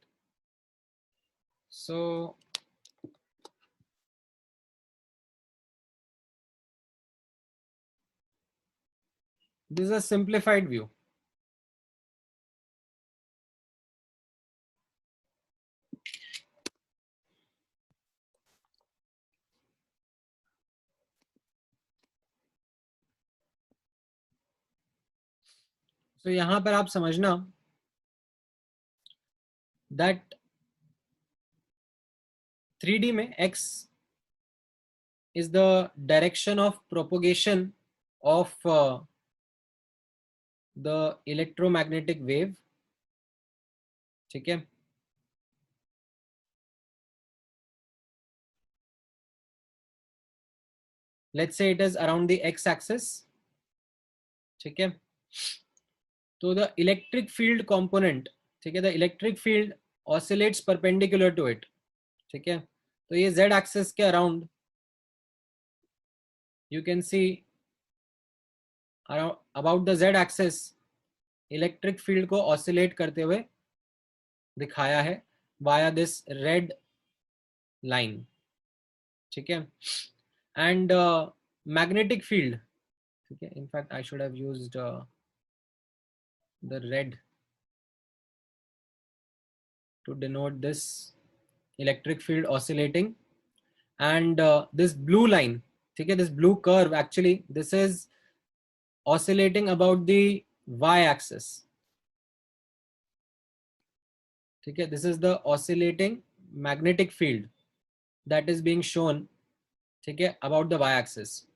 So this is a simplified view. So यहां पर आप समझना that 3D में x is the direction of propagation of the electromagnetic wave. ठीक है. Let's say it is around the x axis. ठीक है. तो the electric field component, ठीक है, the electric field oscillates perpendicular to it. ठीक है. तो ये z axis के around you can see around about the z axis electric field को oscillate करते हुए दिखाया है via this red line. ठीक है. And magnetic field, ठीक है, in fact I should have used the red to denote this electric field oscillating, and this blue line, ठीक है, this blue curve, actually this is oscillating about the y axis. ठीक है. This is the oscillating magnetic field that is being shown, ठीक है, about the y axis.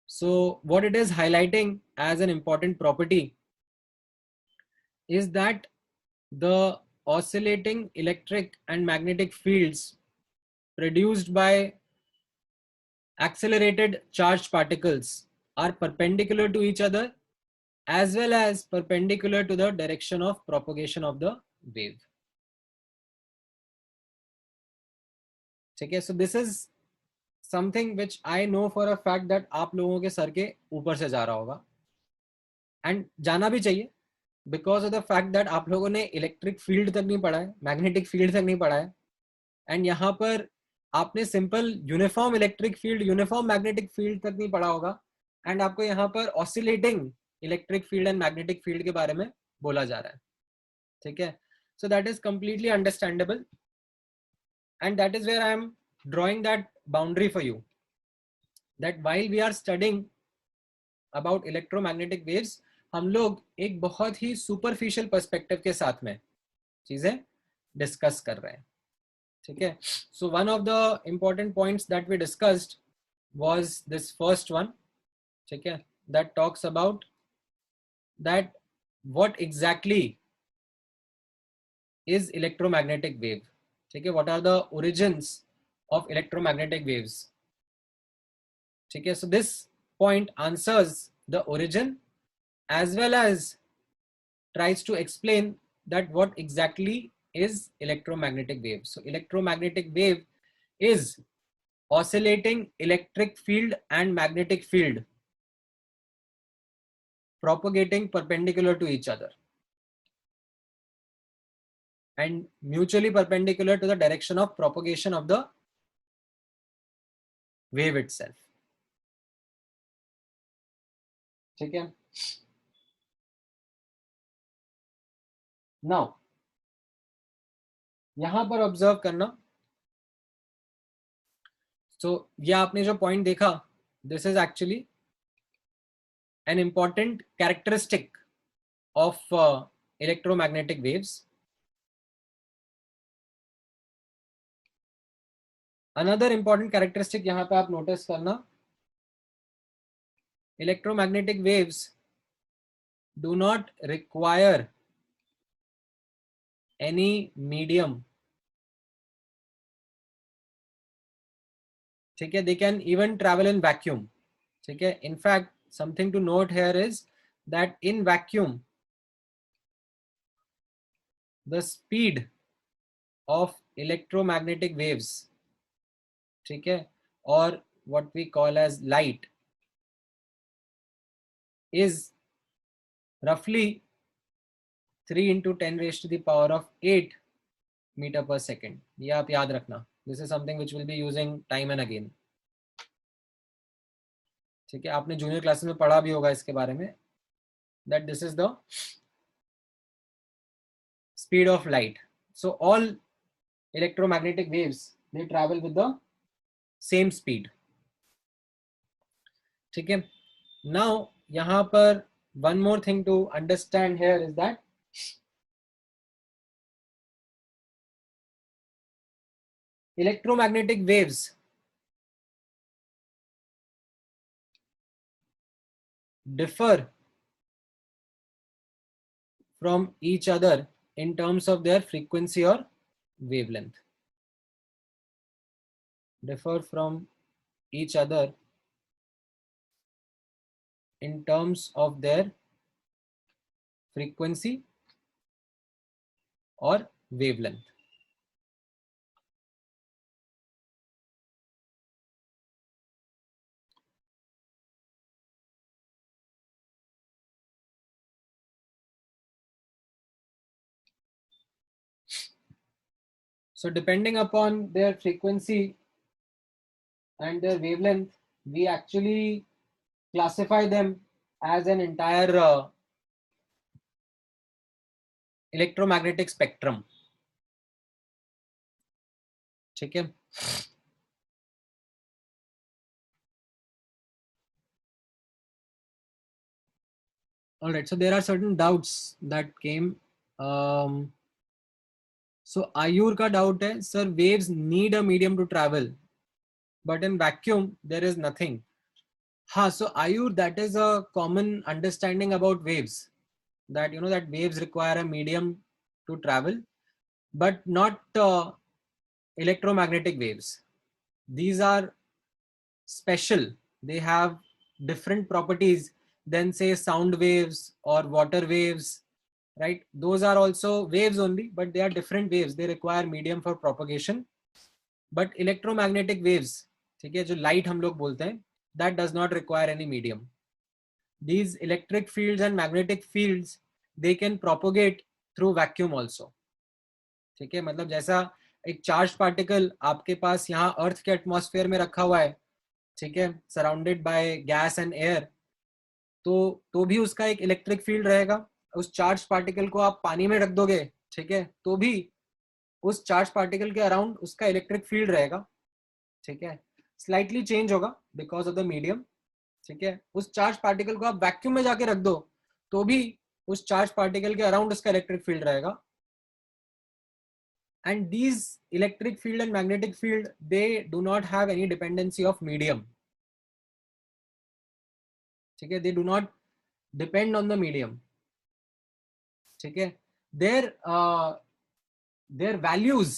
So what it is highlighting as an important property is that the oscillating electric and magnetic fields produced by accelerated charged particles are perpendicular to each other as well as perpendicular to the direction of propagation of the wave. Okay, so this is something which I know for a fact that आप लोगों के sir के ऊपर से जा रहा होगा, and जाना भी चाहिए because of the fact that आप लोगों ने इलेक्ट्रिक फील्ड तक नहीं पढ़ा है, मैग्नेटिक फील्ड तक नहीं पढ़ा है, एंड यहाँ पर आपने simple uniform electric field, uniform magnetic field तक नहीं पढ़ा होगा, एंड आपको यहाँ पर oscillating electric field and magnetic field के बारे में बोला जा रहा है. ठीक है. So that is completely understandable, and that is where I am drawing that boundary for you, that while we are studying about electromagnetic waves, हम लोग एक बहुत ही सुपरफिशियल पर्सपेक्टिव के साथ में चीजें डिस्कस कर रहे हैं. ठीक है. So one of the important points that we discussed was this first one. ठीक है. That talks about that what exactly is electromagnetic wave. ठीक है. What are the origins of electromagnetic waves. ठीक है. So this point answers the origin as well as tries to explain that what exactly is electromagnetic wave. So electromagnetic wave is oscillating electric field and magnetic field propagating perpendicular to each other and mutually perpendicular to the direction of propagation of the wave itself. ठीक है. Now यहां पर observe करना। सो ये आपने जो point देखा, this is actually an important characteristic of electromagnetic waves. Another important characteristic यहाँ पे आप नोटिस करना, electromagnetic waves do not require any medium. ठीक है, they can even travel in vacuum. ठीक है, in fact something to note here is that in vacuum the speed of electromagnetic waves, ठीक है, or what we call as light, is roughly 3 into 10 raised to the power of 8 meter per second. ये आप याद रखना. This is something which we'll be using time and again. ठीक है, आपने junior classes में पढ़ा भी होगा इसके बारे में, that this is the speed of light. So all electromagnetic waves, they travel with the same speed. ठीक है. Now यहाँ पर one more thing to understand here is that electromagnetic waves differ from each other in terms of their frequency or wavelength. Differ from each other in terms of their frequency or wavelength. So depending upon their frequency and their wavelength, we actually classify them as an entire electromagnetic spectrum. ठीक है. All right, so there are certain doubts that came. So Ayur का doubt है, sir, waves need a medium to travel, but in vacuum there is nothing. हाँ, so Ayur, that is a common understanding about waves, that you know that waves require a medium to travel, but not electromagnetic waves. These are special. They have different properties than say sound waves or water waves, right? Those are also waves only, but they are different waves. They require medium for propagation. But electromagnetic waves, ठीक है, जो light हम लोग बोलते हैं, that does not require any medium. These electric fields and magnetic fields, they can propagate through vacuum also. ठीक है, मतलब जैसा एक चार्ज पार्टिकल आपके पास यहाँ अर्थ के एटमॉस्फेयर में रखा हुआ है, ठीक है, surrounded by gas and air, तो भी उसका एक इलेक्ट्रिक फील्ड रहेगा. उस चार्ज पार्टिकल को आप पानी में रख दोगे, ठीक है, तो भी उस चार्ज पार्टिकल के अराउंड उसका इलेक्ट्रिक फील्ड रहेगा. ठीक है, स्लाइटली चेंज होगा बिकॉज ऑफ द मीडियम. ठीक है, उस चार्ज पार्टिकल को आप वैक्यूम में जाके रख दो तो भी उस चार्ज पार्टिकल के अराउंड उसका इलेक्ट्रिक फील्ड रहेगा. And these electric field and magnetic field, they do not have any dependency of medium. ठीक है, they do not depend on the medium. ठीक है, their values,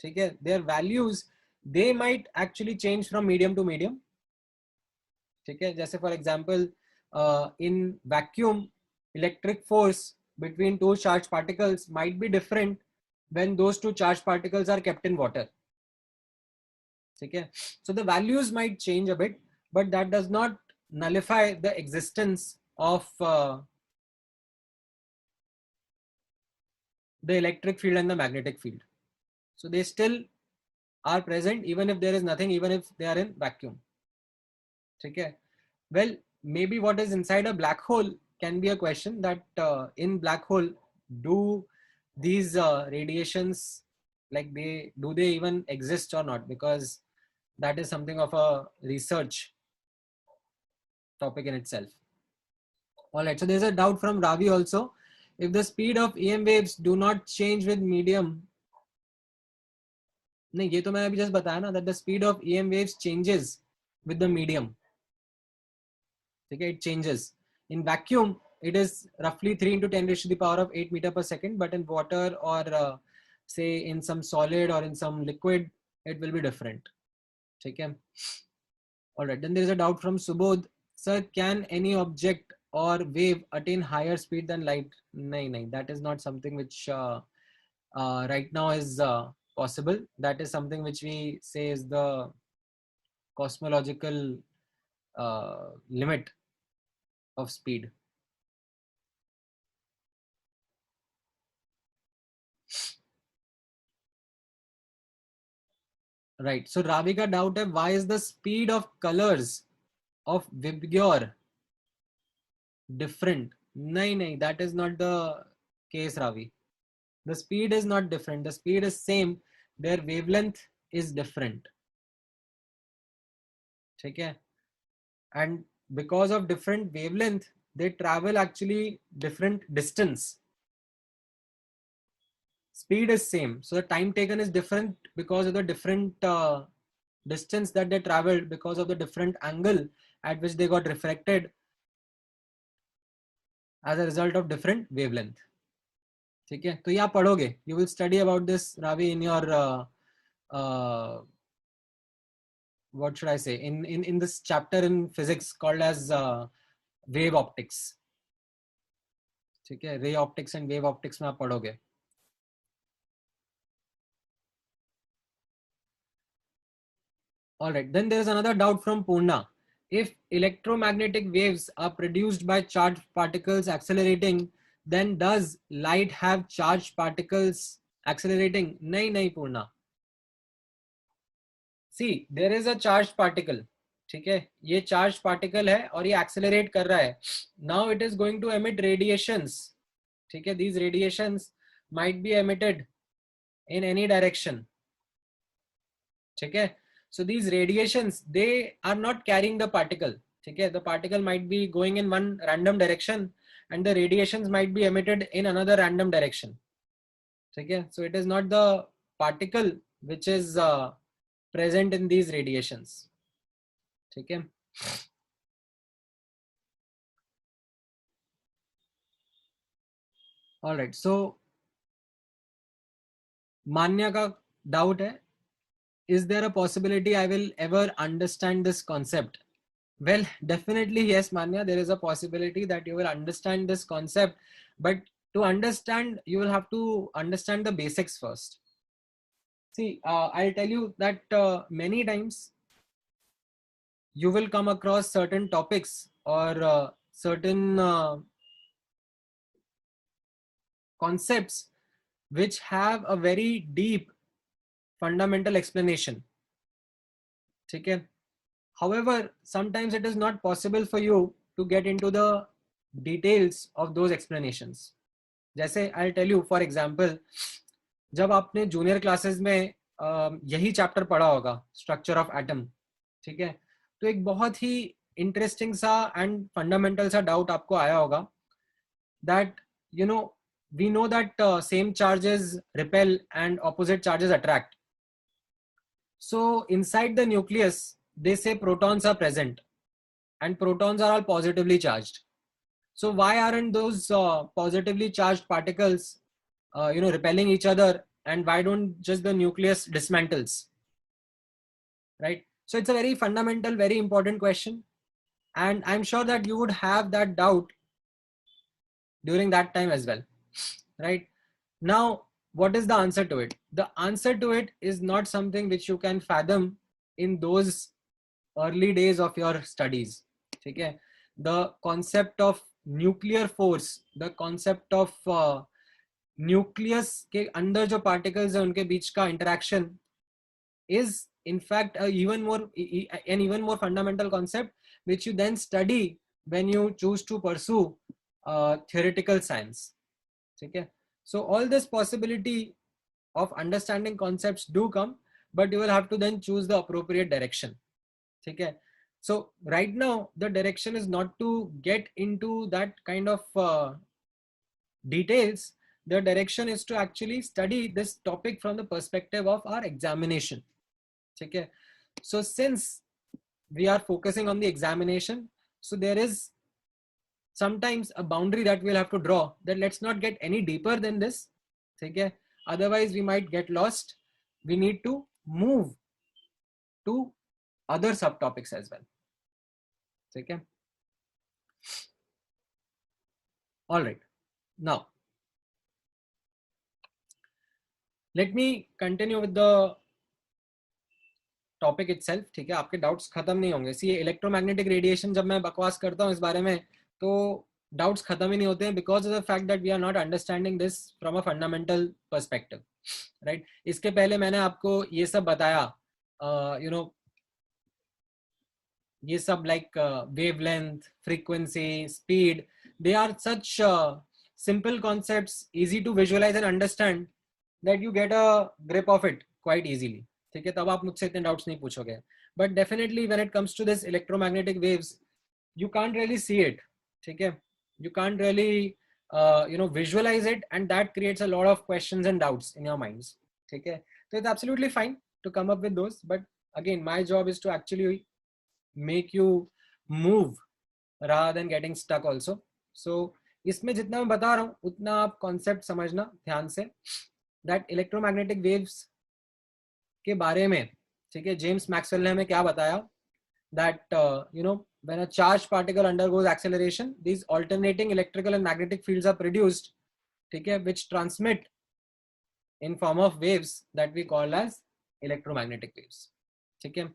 ठीक है, their values, they might actually change from medium to medium. ठीक है, जैसे for example in vacuum electric force between two charged particles might be different when those two charged particles are kept in water. ठीक है, so the values might change a bit, but that does not nullify the existence of the electric field and the magnetic field. So they still are present even if there is nothing, even if they are in vacuum. ठीक है, well, maybe what is inside a black hole can be a question, that in black hole do these radiations like do they even exist or not, because that is something of a research topic in itself. All right, so there's a doubt from Ravi also. If the speed of EM waves do not change with medium, नहीं ये तो मैंने अभी just बताया ना, that the speed of EM waves changes with the medium. Okay, it changes. In vacuum, it is roughly 3 into 10 raised to the power of 8 meter per second, but in water or say in some solid or in some liquid, it will be different. Okay. All right, then there is a doubt from Subodh. Sir, can any object or wave attain higher speed than light? No, that is not something which right now is possible. That is something which we say is the cosmological limit of speed. Right. So Ravi ka doubt hai, why is the speed of colors of Vibgyor different? No, that is not the case, Ravi. The speed is not different. The speed is same. Their wavelength is different. Okay. And because of different wavelength, they travel actually different distance. Speed is same. So the time taken is different because of the different distance that they traveled, because of the different angle at which they got refracted as a result of different wavelength. ठीक है, तो ये आप पढ़ोगे. You will study about this, Ravi, in your what should I say, in this chapter in physics called as wave optics. ठीक है, ray optics and wave optics में आप पढ़ोगे. All right, then there is another doubt from Purna. If electromagnetic waves are produced by charged particles accelerating, then does light have charged particles accelerating? नहीं Purna. See, there is a charged particle. ठीक है, ये charged particle है और ये accelerate कर रहा है. Now it is going to emit radiations. ठीक है, these radiations might be emitted in any direction. ठीक है, so these radiations, they are not carrying the particle. ठीक है, the particle might be going in one random direction and the radiations might be emitted in another random direction. ठीक है, so it is not the particle which is present in these radiations. ठीक है. All right, so Manya का doubt है, is there a possibility I will ever understand this concept? Well, definitely yes, Manya, there is a possibility that you will understand this concept, but to understand, you will have to understand the basics first. See, I'll tell you that many times you will come across certain topics or certain concepts which have a very deep fundamental explanation. Okay. However, sometimes it is not possible for you to get into the details of those explanations. जैसे I'll tell you, for example, जब आपने junior classes में यही chapter पढ़ा होगा, structure of atom, ठीक है, तो एक बहुत ही इंटरेस्टिंग सा एंड फंडामेंटल सा डाउट आपको आया होगा, that you know we know that same charges repel and opposite charges attract. So inside the nucleus, they say protons are present and protons are all positively charged. So why aren't those positively charged particles repelling each other, and why don't just the nucleus dismantles? Right? So it's a very fundamental, very important question, and I'm sure that you would have that doubt during that time as well. Right? Now, what is the answer to it? The answer to it is not something which you can fathom in those early days of your studies. Okay? The concept of nuclear force, the concept of nucleus के अंदर जो particles हैं उनके बीच का interaction is in fact an even more fundamental concept which you then study when you choose to pursue theoretical science. Okay? So all this possibility of understanding concepts do come, but you will have to then choose the appropriate direction. Okay. So right now the direction is not to get into that kind of details. The direction is to actually study this topic from the perspective of our examination. Okay. So since we are focusing on the examination, so there is sometimes a boundary that we'll have to draw, that let's not get any deeper than this. Okay. Otherwise we might get lost. We need to move to other subtopics as well. Okay. All right. Now let me continue with the topic itself. ठीक है, आपके doubts खत्म नहीं होंगे. सी electromagnetic radiation जब मैं बकवास करता हूँ इस बारे में तो डाउट्स खत्म ही नहीं होते हैं, because of the fact that we are not understanding this from a fundamental perspective. Right, इसके पहले मैंने आपको ये सब बताया, यू नो ये सब like wavelength, frequency, speed, they are such simple concepts, easy to visualize and understand, that you get a grip of it quite easily. ठीक है, तब आप मुझसे इतने डाउट्स नहीं पूछोगे. But definitely when it comes to this electromagnetic waves, you can't really see it. ठीक है, you can't really visualize it, and that creates a lot of questions and doubts in your minds. Okay, so it's absolutely fine to come up with those, but again my job is to actually make you move rather than getting stuck also. So इसमें जितना मैं बता रहा हूँ उतना आप concept समझना ध्यान से, दैट इलेक्ट्रोमैग्नेटिक वेव्स के बारे में. ठीक है, जेम्स मैक्सवेल ने हमें क्या बताया, that when a charged particle undergoes acceleration, these alternating electrical and magnetic fields are produced, ठीक है, which transmit in form of waves that we call as electromagnetic waves. ठीक है,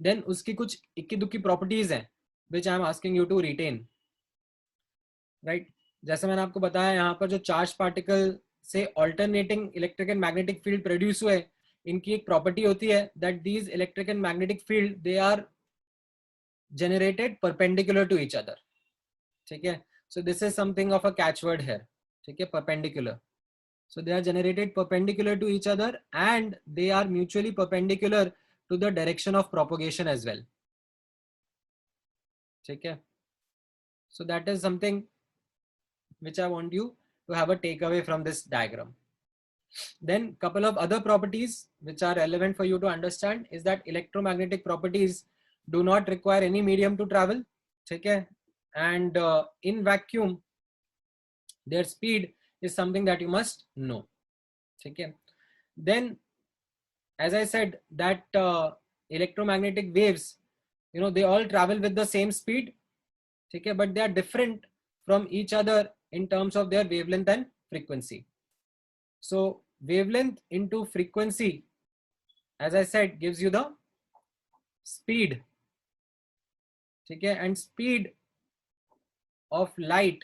then उसकी कुछ इक्की दुक्की properties हैं which I am asking you to retain. right, जैसे मैंने आपको बताया यहाँ पर जो चार्ज पार्टिकल से alternating electric and magnetic field produce हुए, इनकी एक प्रॉपर्टी होती है that these electric and magnetic field they are generated perpendicular to each other. ठीक है, so this is something of a catchword here. ठीक है, perpendicular. So they are generated perpendicular to each other and they are mutually perpendicular to the direction of propagation as well. ठीक है, so that is something which I want you to have a takeaway from this diagram. Then couple of other properties which are relevant for you to understand is that electromagnetic properties do not require any medium to travel. ठीक है, and in vacuum their speed is something that you must know. ठीक है, then as I said that electromagnetic waves, they all travel with the same speed. ठीक है, but they are different from each other in terms of their wavelength and frequency. So wavelength into frequency, as I said, gives you the speed. ठीक है, and speed of light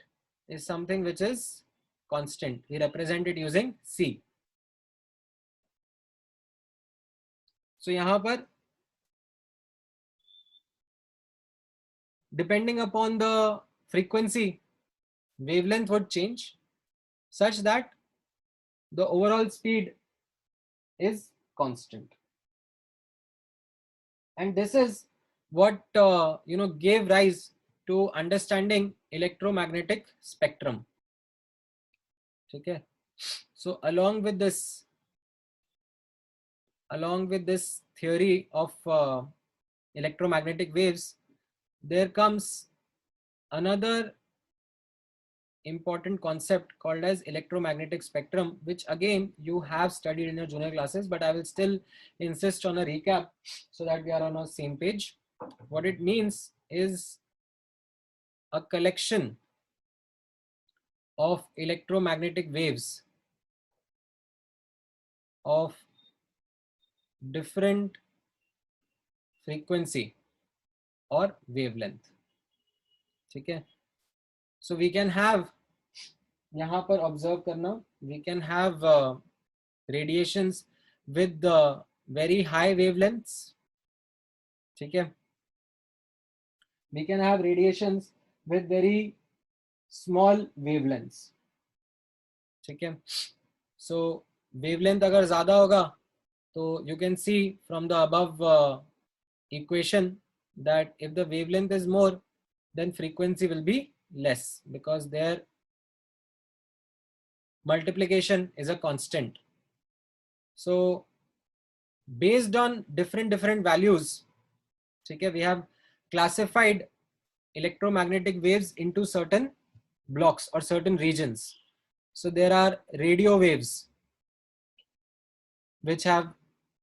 is something which is constant. We represent it using c. So यहाँ पर depending upon the frequency, wavelength would change such that the overall speed is constant. And this is what gave rise to understanding electromagnetic spectrum. Okay, so along with this theory of electromagnetic waves, there comes another important concept called as electromagnetic spectrum, which again you have studied in your junior classes, but I will still insist on a recap so that we are on the same page. What it means is a collection of electromagnetic waves of different frequency or wavelength. ठीक है, so we can have, यहाँ पर observe करना, we can have radiations with the very high wavelengths. ठीक है, we can have radiations with very small wavelengths. ठीक है, so wavelength अगर ज्यादा होगा तो you can see from the above equation that if the wavelength is more, then frequency will be less because their multiplication is a constant. So based on different values, okay, we have classified electromagnetic waves into certain blocks or certain regions. So there are radio waves which have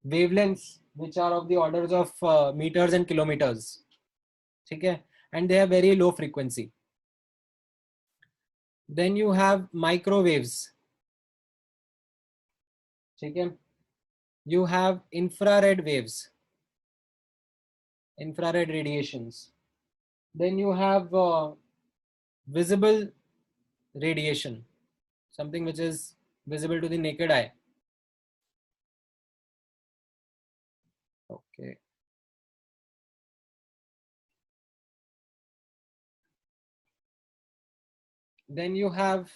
wavelengths which are of the orders of meters and kilometers, okay, and they have very low frequency. Then you have microwaves, okay. You have infrared waves, infrared radiations. Then you have visible radiation, something which is visible to the naked eye, okay. Then you have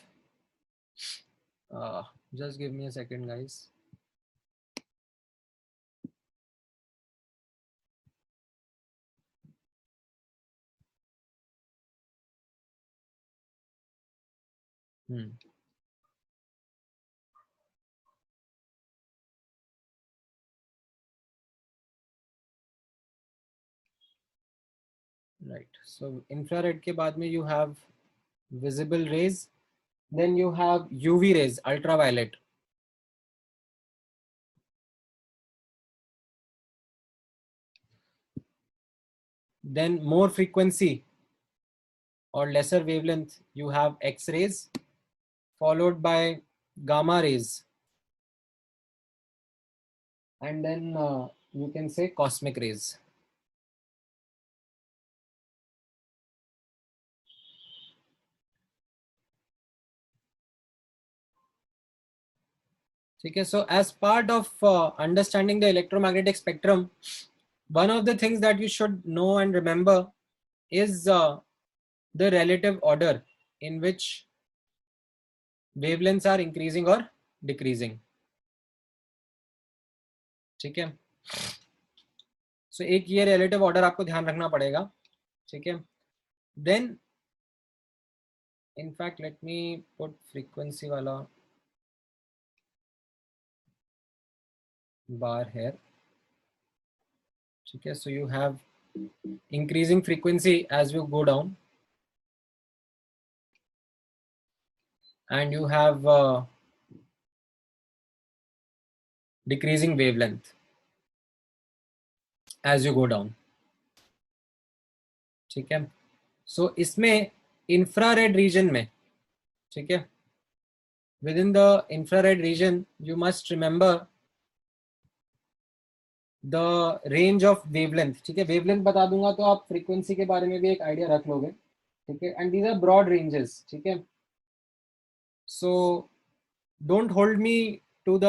uh, just give me a second, guys. Right, so infrared ke baad mein you have visible rays. Then you have UV rays, ultraviolet. Then more frequency or lesser wavelength, you have X rays, followed by gamma rays, and then you can say cosmic rays. Okay, so as part of understanding the electromagnetic spectrum, one of the things that you should know and remember is the relative order in which wavelengths are increasing or decreasing. ठीक है, सो एक ये relative order आपको ध्यान रखना पड़ेगा, ठीक है. Then in fact let me put frequency wala bar here, ठीक है. So you have increasing frequency as you go down, and you have decreasing wavelength as you go down, ठीक है. So इसमें infrared region में, ठीक है, within the infrared region you must remember the range of wavelength, ठीक है. Wavelength बता दूंगा तो आप फ्रीक्वेंसी के बारे में भी एक आइडिया रख लोगे, ठीक है. And these are broad ranges, ठीक है. So don't hold me to the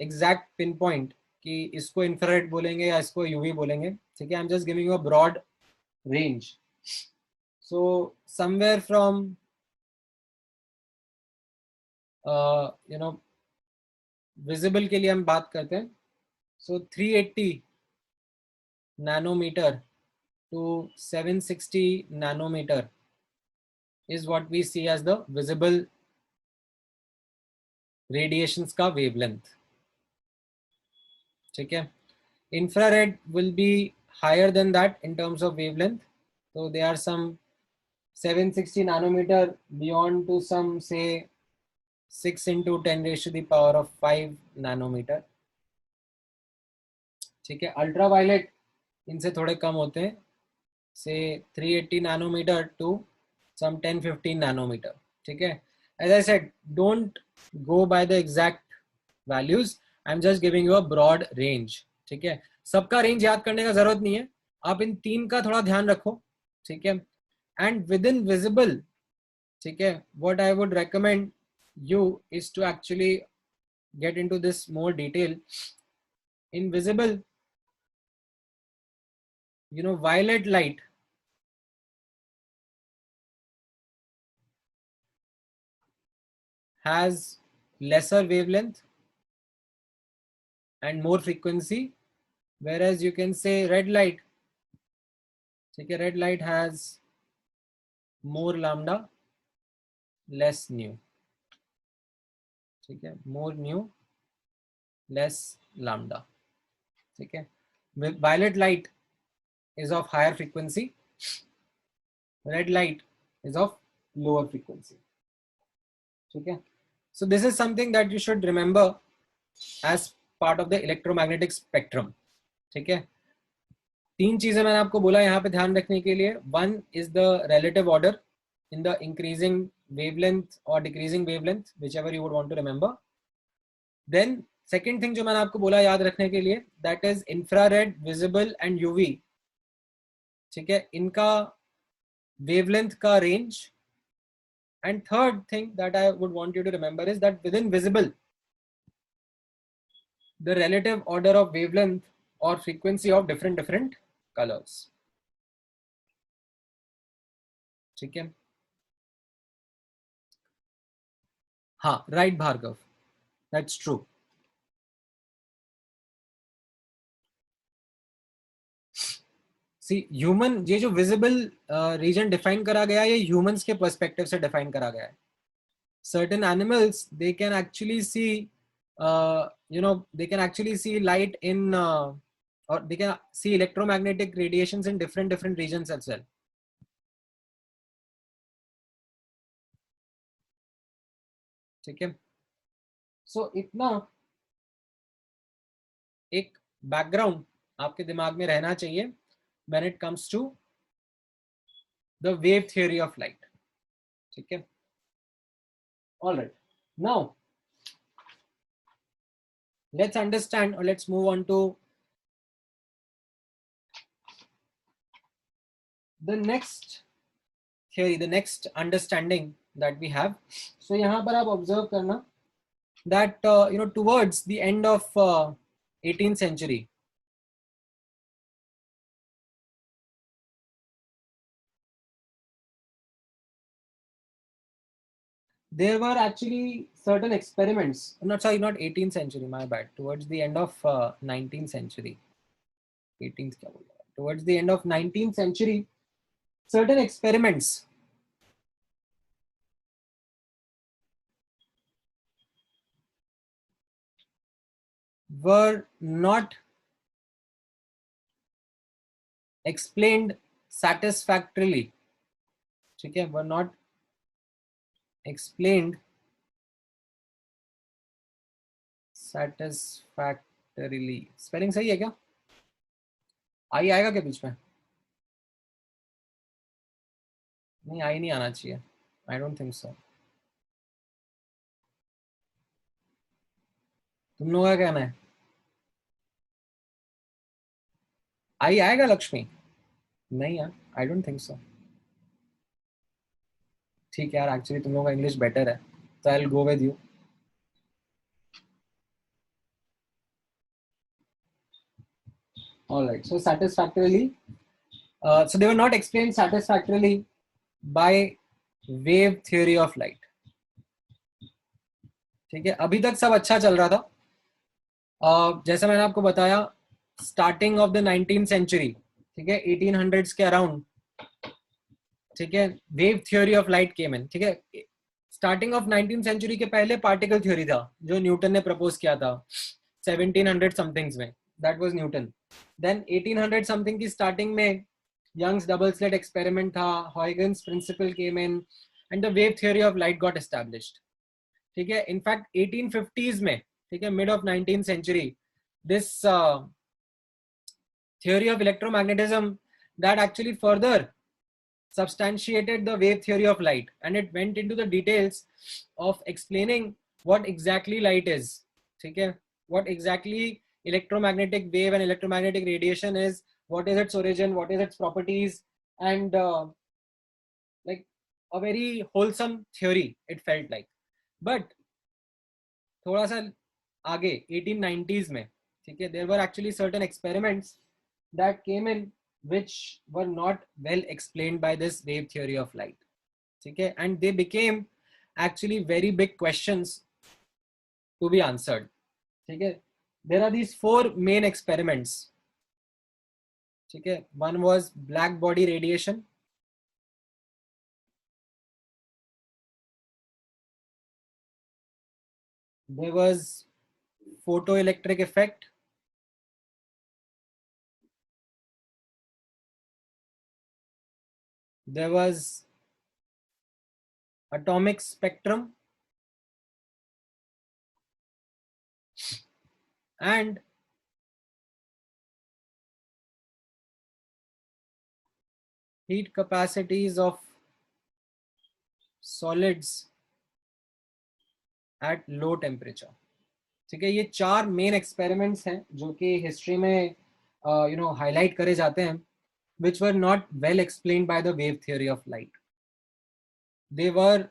exact pinpoint कि इसको इंफ्रारेड बोलेंगे या इसको यूवी बोलेंगे, ठीक है. I am just giving you a broad range. So somewhere from you know visible के लिए हम बात करते हैं, सो 380 nanometer to 760 nanometer is what we see as the visible radiations का wavelength, ठीक है. Infrared will be higher than that in terms of wavelength, so there are some 760 nanometer beyond to some say 6 into 10 raised to the power of 5 nanometer, ठीक है. Ultraviolet इनसे थोड़े कम होते हैं, से 380 nanometer to some 10-15 nanometer, ठीक है. As I said, don't go by the exact values. I'm just giving you a broad range, ठीक है. सबका रेंज याद करने का जरूरत नहीं है, आप इन तीन का थोड़ा ध्यान रखो, ठीक है. एंड विद इन विजिबल, ठीक है, what I would recommend you is to actually get into this more detail. In visible, you know, violet light has lesser wavelength and more frequency, whereas you can say red light. Okay, red light has more lambda, less nu. Okay, more nu, less lambda. Okay, violet light is of higher frequency, red light is of lower frequency. Okay, so this is something that you should remember as part of the electromagnetic spectrum. ठीक है, तीन चीजें मैंने आपको बोला यहाँ पे ध्यान रखने के लिए. One is the relative order in the increasing wavelength or decreasing wavelength, whichever you would want to remember. Then second thing जो मैंने आपको बोला याद रखने के लिए, that is infrared, visible and UV. ठीक है, इनका wavelength का range. And third thing that I would want you to remember is that within visible, the relative order of wavelength or frequency of different colors. ठीक है, हाँ, right Bhargav, that's true. See, human, ये जो visible region define करा गया है, ये humans के पर्सपेक्टिव से डिफाइन करा गया है. Certain animals, they can actually see, they can actually see light in, or they can see electromagnetic radiations in different regions as well. ठीक है, so इतना एक बैकग्राउंड आपके दिमाग में रहना चाहिए when it comes to the wave theory of light. ठीक है, all right, now let's understand, or let's move on to the next theory, the next understanding that we have. So यहाँ पर आप observe करना that towards the end of 18th century, there were actually certain experiments, not 18th century, my bad, towards the end of 19th century, 18th क्या बोल रहा है, towards the end of 19th century, certain experiments were not explained satisfactorily. ठीक है, were not explained satisfactorily. Spelling सही है क्या? आई आएगा क्या बीच में? नहीं, आई नहीं आना चाहिए. I don't think so. तुम लोगों का कहना है आई आएगा लक्ष्मी? नहीं यार, आई डोंट थिंक सो. ठीक है यार, एक्चुअली तुम लोगों का इंग्लिश बेटर है, तो I will go with you. All right, so satisfactorily, so they were not explained satisfactorily by wave theory of light. ठीक है, अभी तक सब अच्छा चल रहा था. जैसा मैंने आपको बताया, starting of the 19th century, ठीक है, 1800s के अराउंड, ठीक है, wave theory of light came in. ठीक है, स्टार्टिंग ऑफ 19th सेंचुरी के पहले पार्टिकल थ्योरी था जो न्यूटन ने प्रपोज किया था 1700 समथिंग्स में, that was Newton. Then 1800 something की स्टार्टिंग में यंग्स डबल स्लिट एक्सपेरिमेंट था, Huygens principle came in and the wave theory of light got established. ठीक है, इनफैक्ट 1850s में, ठीक है, mid of 19th century, this theory of electromagnetism that actually further substantiated the wave theory of light, and it went into the details of explaining what exactly light is. Okay, what exactly electromagnetic wave and electromagnetic radiation is, what is its origin, what is its properties, and like a very wholesome theory it felt like. But थोड़ा सा आगे 1890s में, ठीक है, there were actually certain experiments that came in which were not well explained by this wave theory of light. Okay, and they became actually very big questions to be answered. Okay, there are these four main experiments. ठीक है, one was black body radiation, there was photoelectric effect, there was atomic spectrum, and heat capacities of solids at low temperature. ठीक है, ये चार main experiments हैं जो कि history में हाईलाइट करे जाते हैं, which were not well explained by the wave theory of light. They were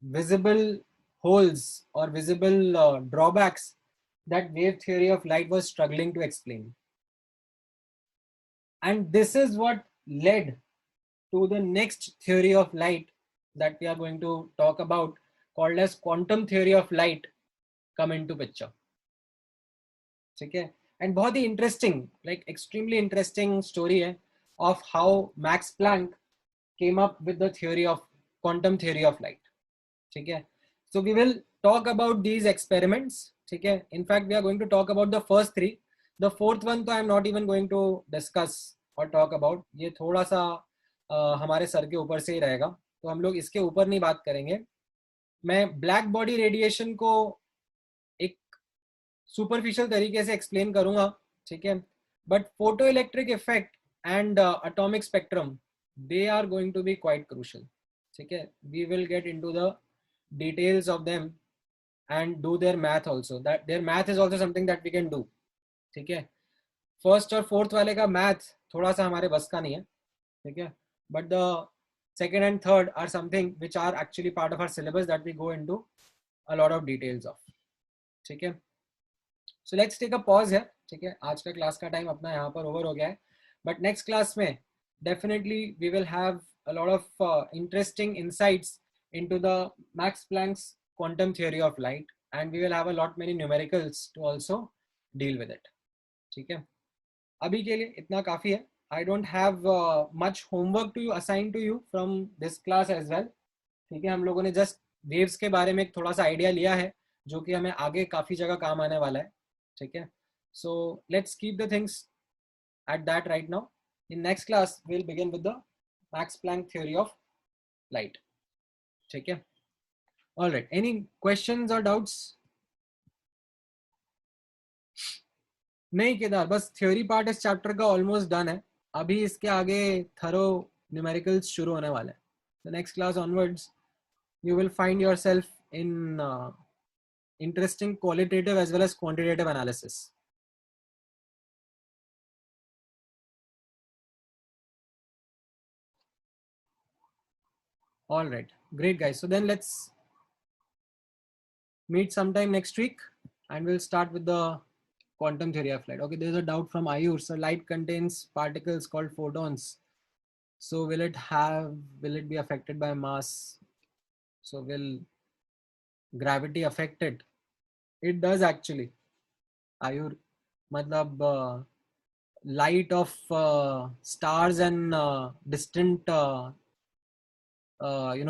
visible holes or visible drawbacks that wave theory of light was struggling to explain. And this is what led to the next theory of light that we are going to talk about, called as quantum theory of light, come into picture. ठीक है, and बहुत ही interesting, like extremely interesting story है of how Max Planck came up with the theory of quantum theory of light. ठीक है, so we will talk about these experiments. ठीक है, in fact we are going to talk about the first three. The fourth one तो I am not even going to discuss or talk about. ये थोड़ा सा हमारे sir के ऊपर से ही रहेगा, तो हम लोग इसके ऊपर नहीं बात करेंगे. मैं ब्लैक बॉडी रेडिएशन को एक सुपरफिशियल तरीके से एक्सप्लेन करूंगा. ठीक है, but photo electric effect and atomic spectrum, they are going to be quite crucial. ठीक है, we will get into the details of them and do their math also. That their math is also something that we can do. ठीक है, first और fourth वाले का math थोड़ा सा हमारे बस का नहीं है. ठीक है, but the second and third are something which are actually part of our syllabus that we go into a lot of details of. ठीक है, so let's take a pause here. ठीक है, आज का क्लास का टाइम अपना यहाँ पर ओवर हो गया है, बट नेक्स्ट क्लास में definitely we will have a lot of interesting insights into the Max Planck's quantum theory of light, and we will have a lot many numericals to also deal with it. ठीक है, अभी के लिए इतना काफी है. I don't have much homework to you assign to you from this class as well. ठीक है, हम लोगों ने जस्ट वेव्स के बारे में थोड़ा सा आइडिया लिया है जो कि हमें आगे काफी जगह काम आने वाला है. ठीक है, so let's keep the things at that right now. In next class we'll begin with the Max Planck theory of light. ठीक है, all right, any questions or doubts? नहीं केदार, बस थ्योरी पार्ट इस चैप्टर का ऑलमोस्ट डन है. अभी इसके आगे थरो न्यूमेरिकल्स शुरू होने वाले हैं. The next class onwards you will find yourself in interesting qualitative as well as quantitative analysis. All right, great guys. So then let's meet sometime next week and we'll start with the quantum theory of light. Okay, there's a doubt from Ayur. So light contains particles called photons. So will it be affected by mass? So will gravity affect it? It does actually. Ayur, matlab light of stars and distant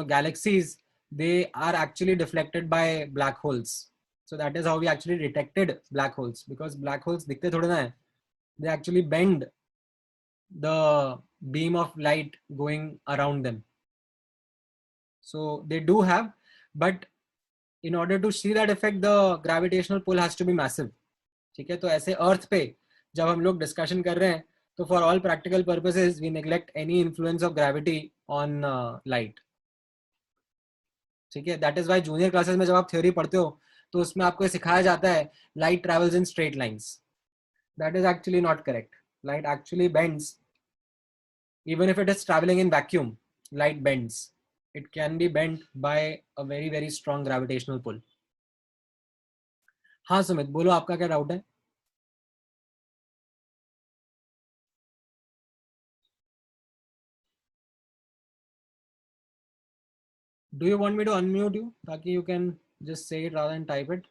galaxies, they are actually deflected by black holes. So that is how we actually detected black holes, because black holes dikhte thoda na hai, they actually bend the beam of light going around them. So they do have, but in order to see that effect, the gravitational pull has to be massive. ठीक है, तो ऐसे अर्थ पे जब हम लोग discussion कर रहे हैं, तो for all practical purposes we neglect any influence of gravity on light. ठीक है, that is why junior classes में जब आप थ्योरी पढ़ते हो तो उसमें आपको सिखाया जाता है light travels in straight lines. That is actually not correct. Light actually bends. Even if it is travelling in vacuum, light bends. It can be bend by a very very strong gravitational pull. हाँ सुमित, बोलो आपका क्या doubt है. Do you want me to unmute you ताकि you can just say it rather than type it?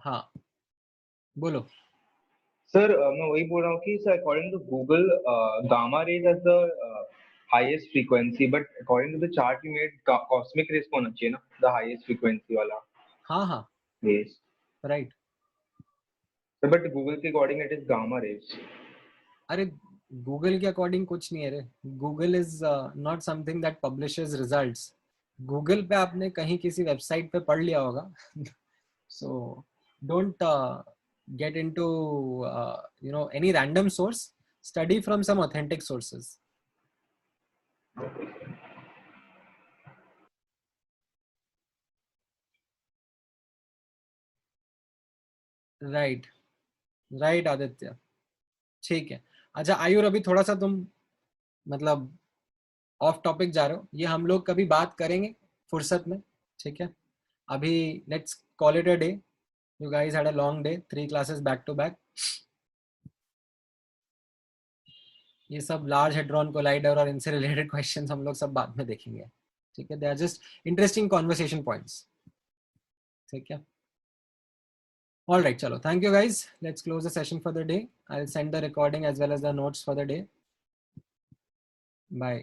हाँ बोलो। Sir मैं वही बोल रहा हूँ कि sir according to Google gamma rays as the highest frequency, but according to the chart you made cosmic rays को होना चाहिए ना, द हाईएस्ट फ्रीक्वेंसी वाला हाँ हाँ रेज। राइट। बट गूगल के according it is gamma rays. अरे Google के अकॉर्डिंग कुछ नहीं है रे। Google is not something that publishes results. Google पे आपने कहीं किसी वेबसाइट पे पढ़ लिया होगा। So don't get into any random source. Study from some authentic sources. Right right Aditya, ठीक है। अच्छा आयुर, अभी थोड़ा सा तुम मतलब ऑफ टॉपिक जा रहे हो, ये हम लोग कभी बात करेंगे फुर्सत में, ठीक है। अभी let's call it a day. You guys had a long day, 3 classes back to back. ये सब लार्ज हेड्रॉन कोलाइडर और इनसे रिलेटेड क्वेश्चंस हम लोग सब बाद में देखेंगे, ठीक है। They are just interesting conversation points, ठीक है। All right, chalo. Thank you guys. Let's close the session for the day. I'll send the recording as well as the notes for the day. Bye.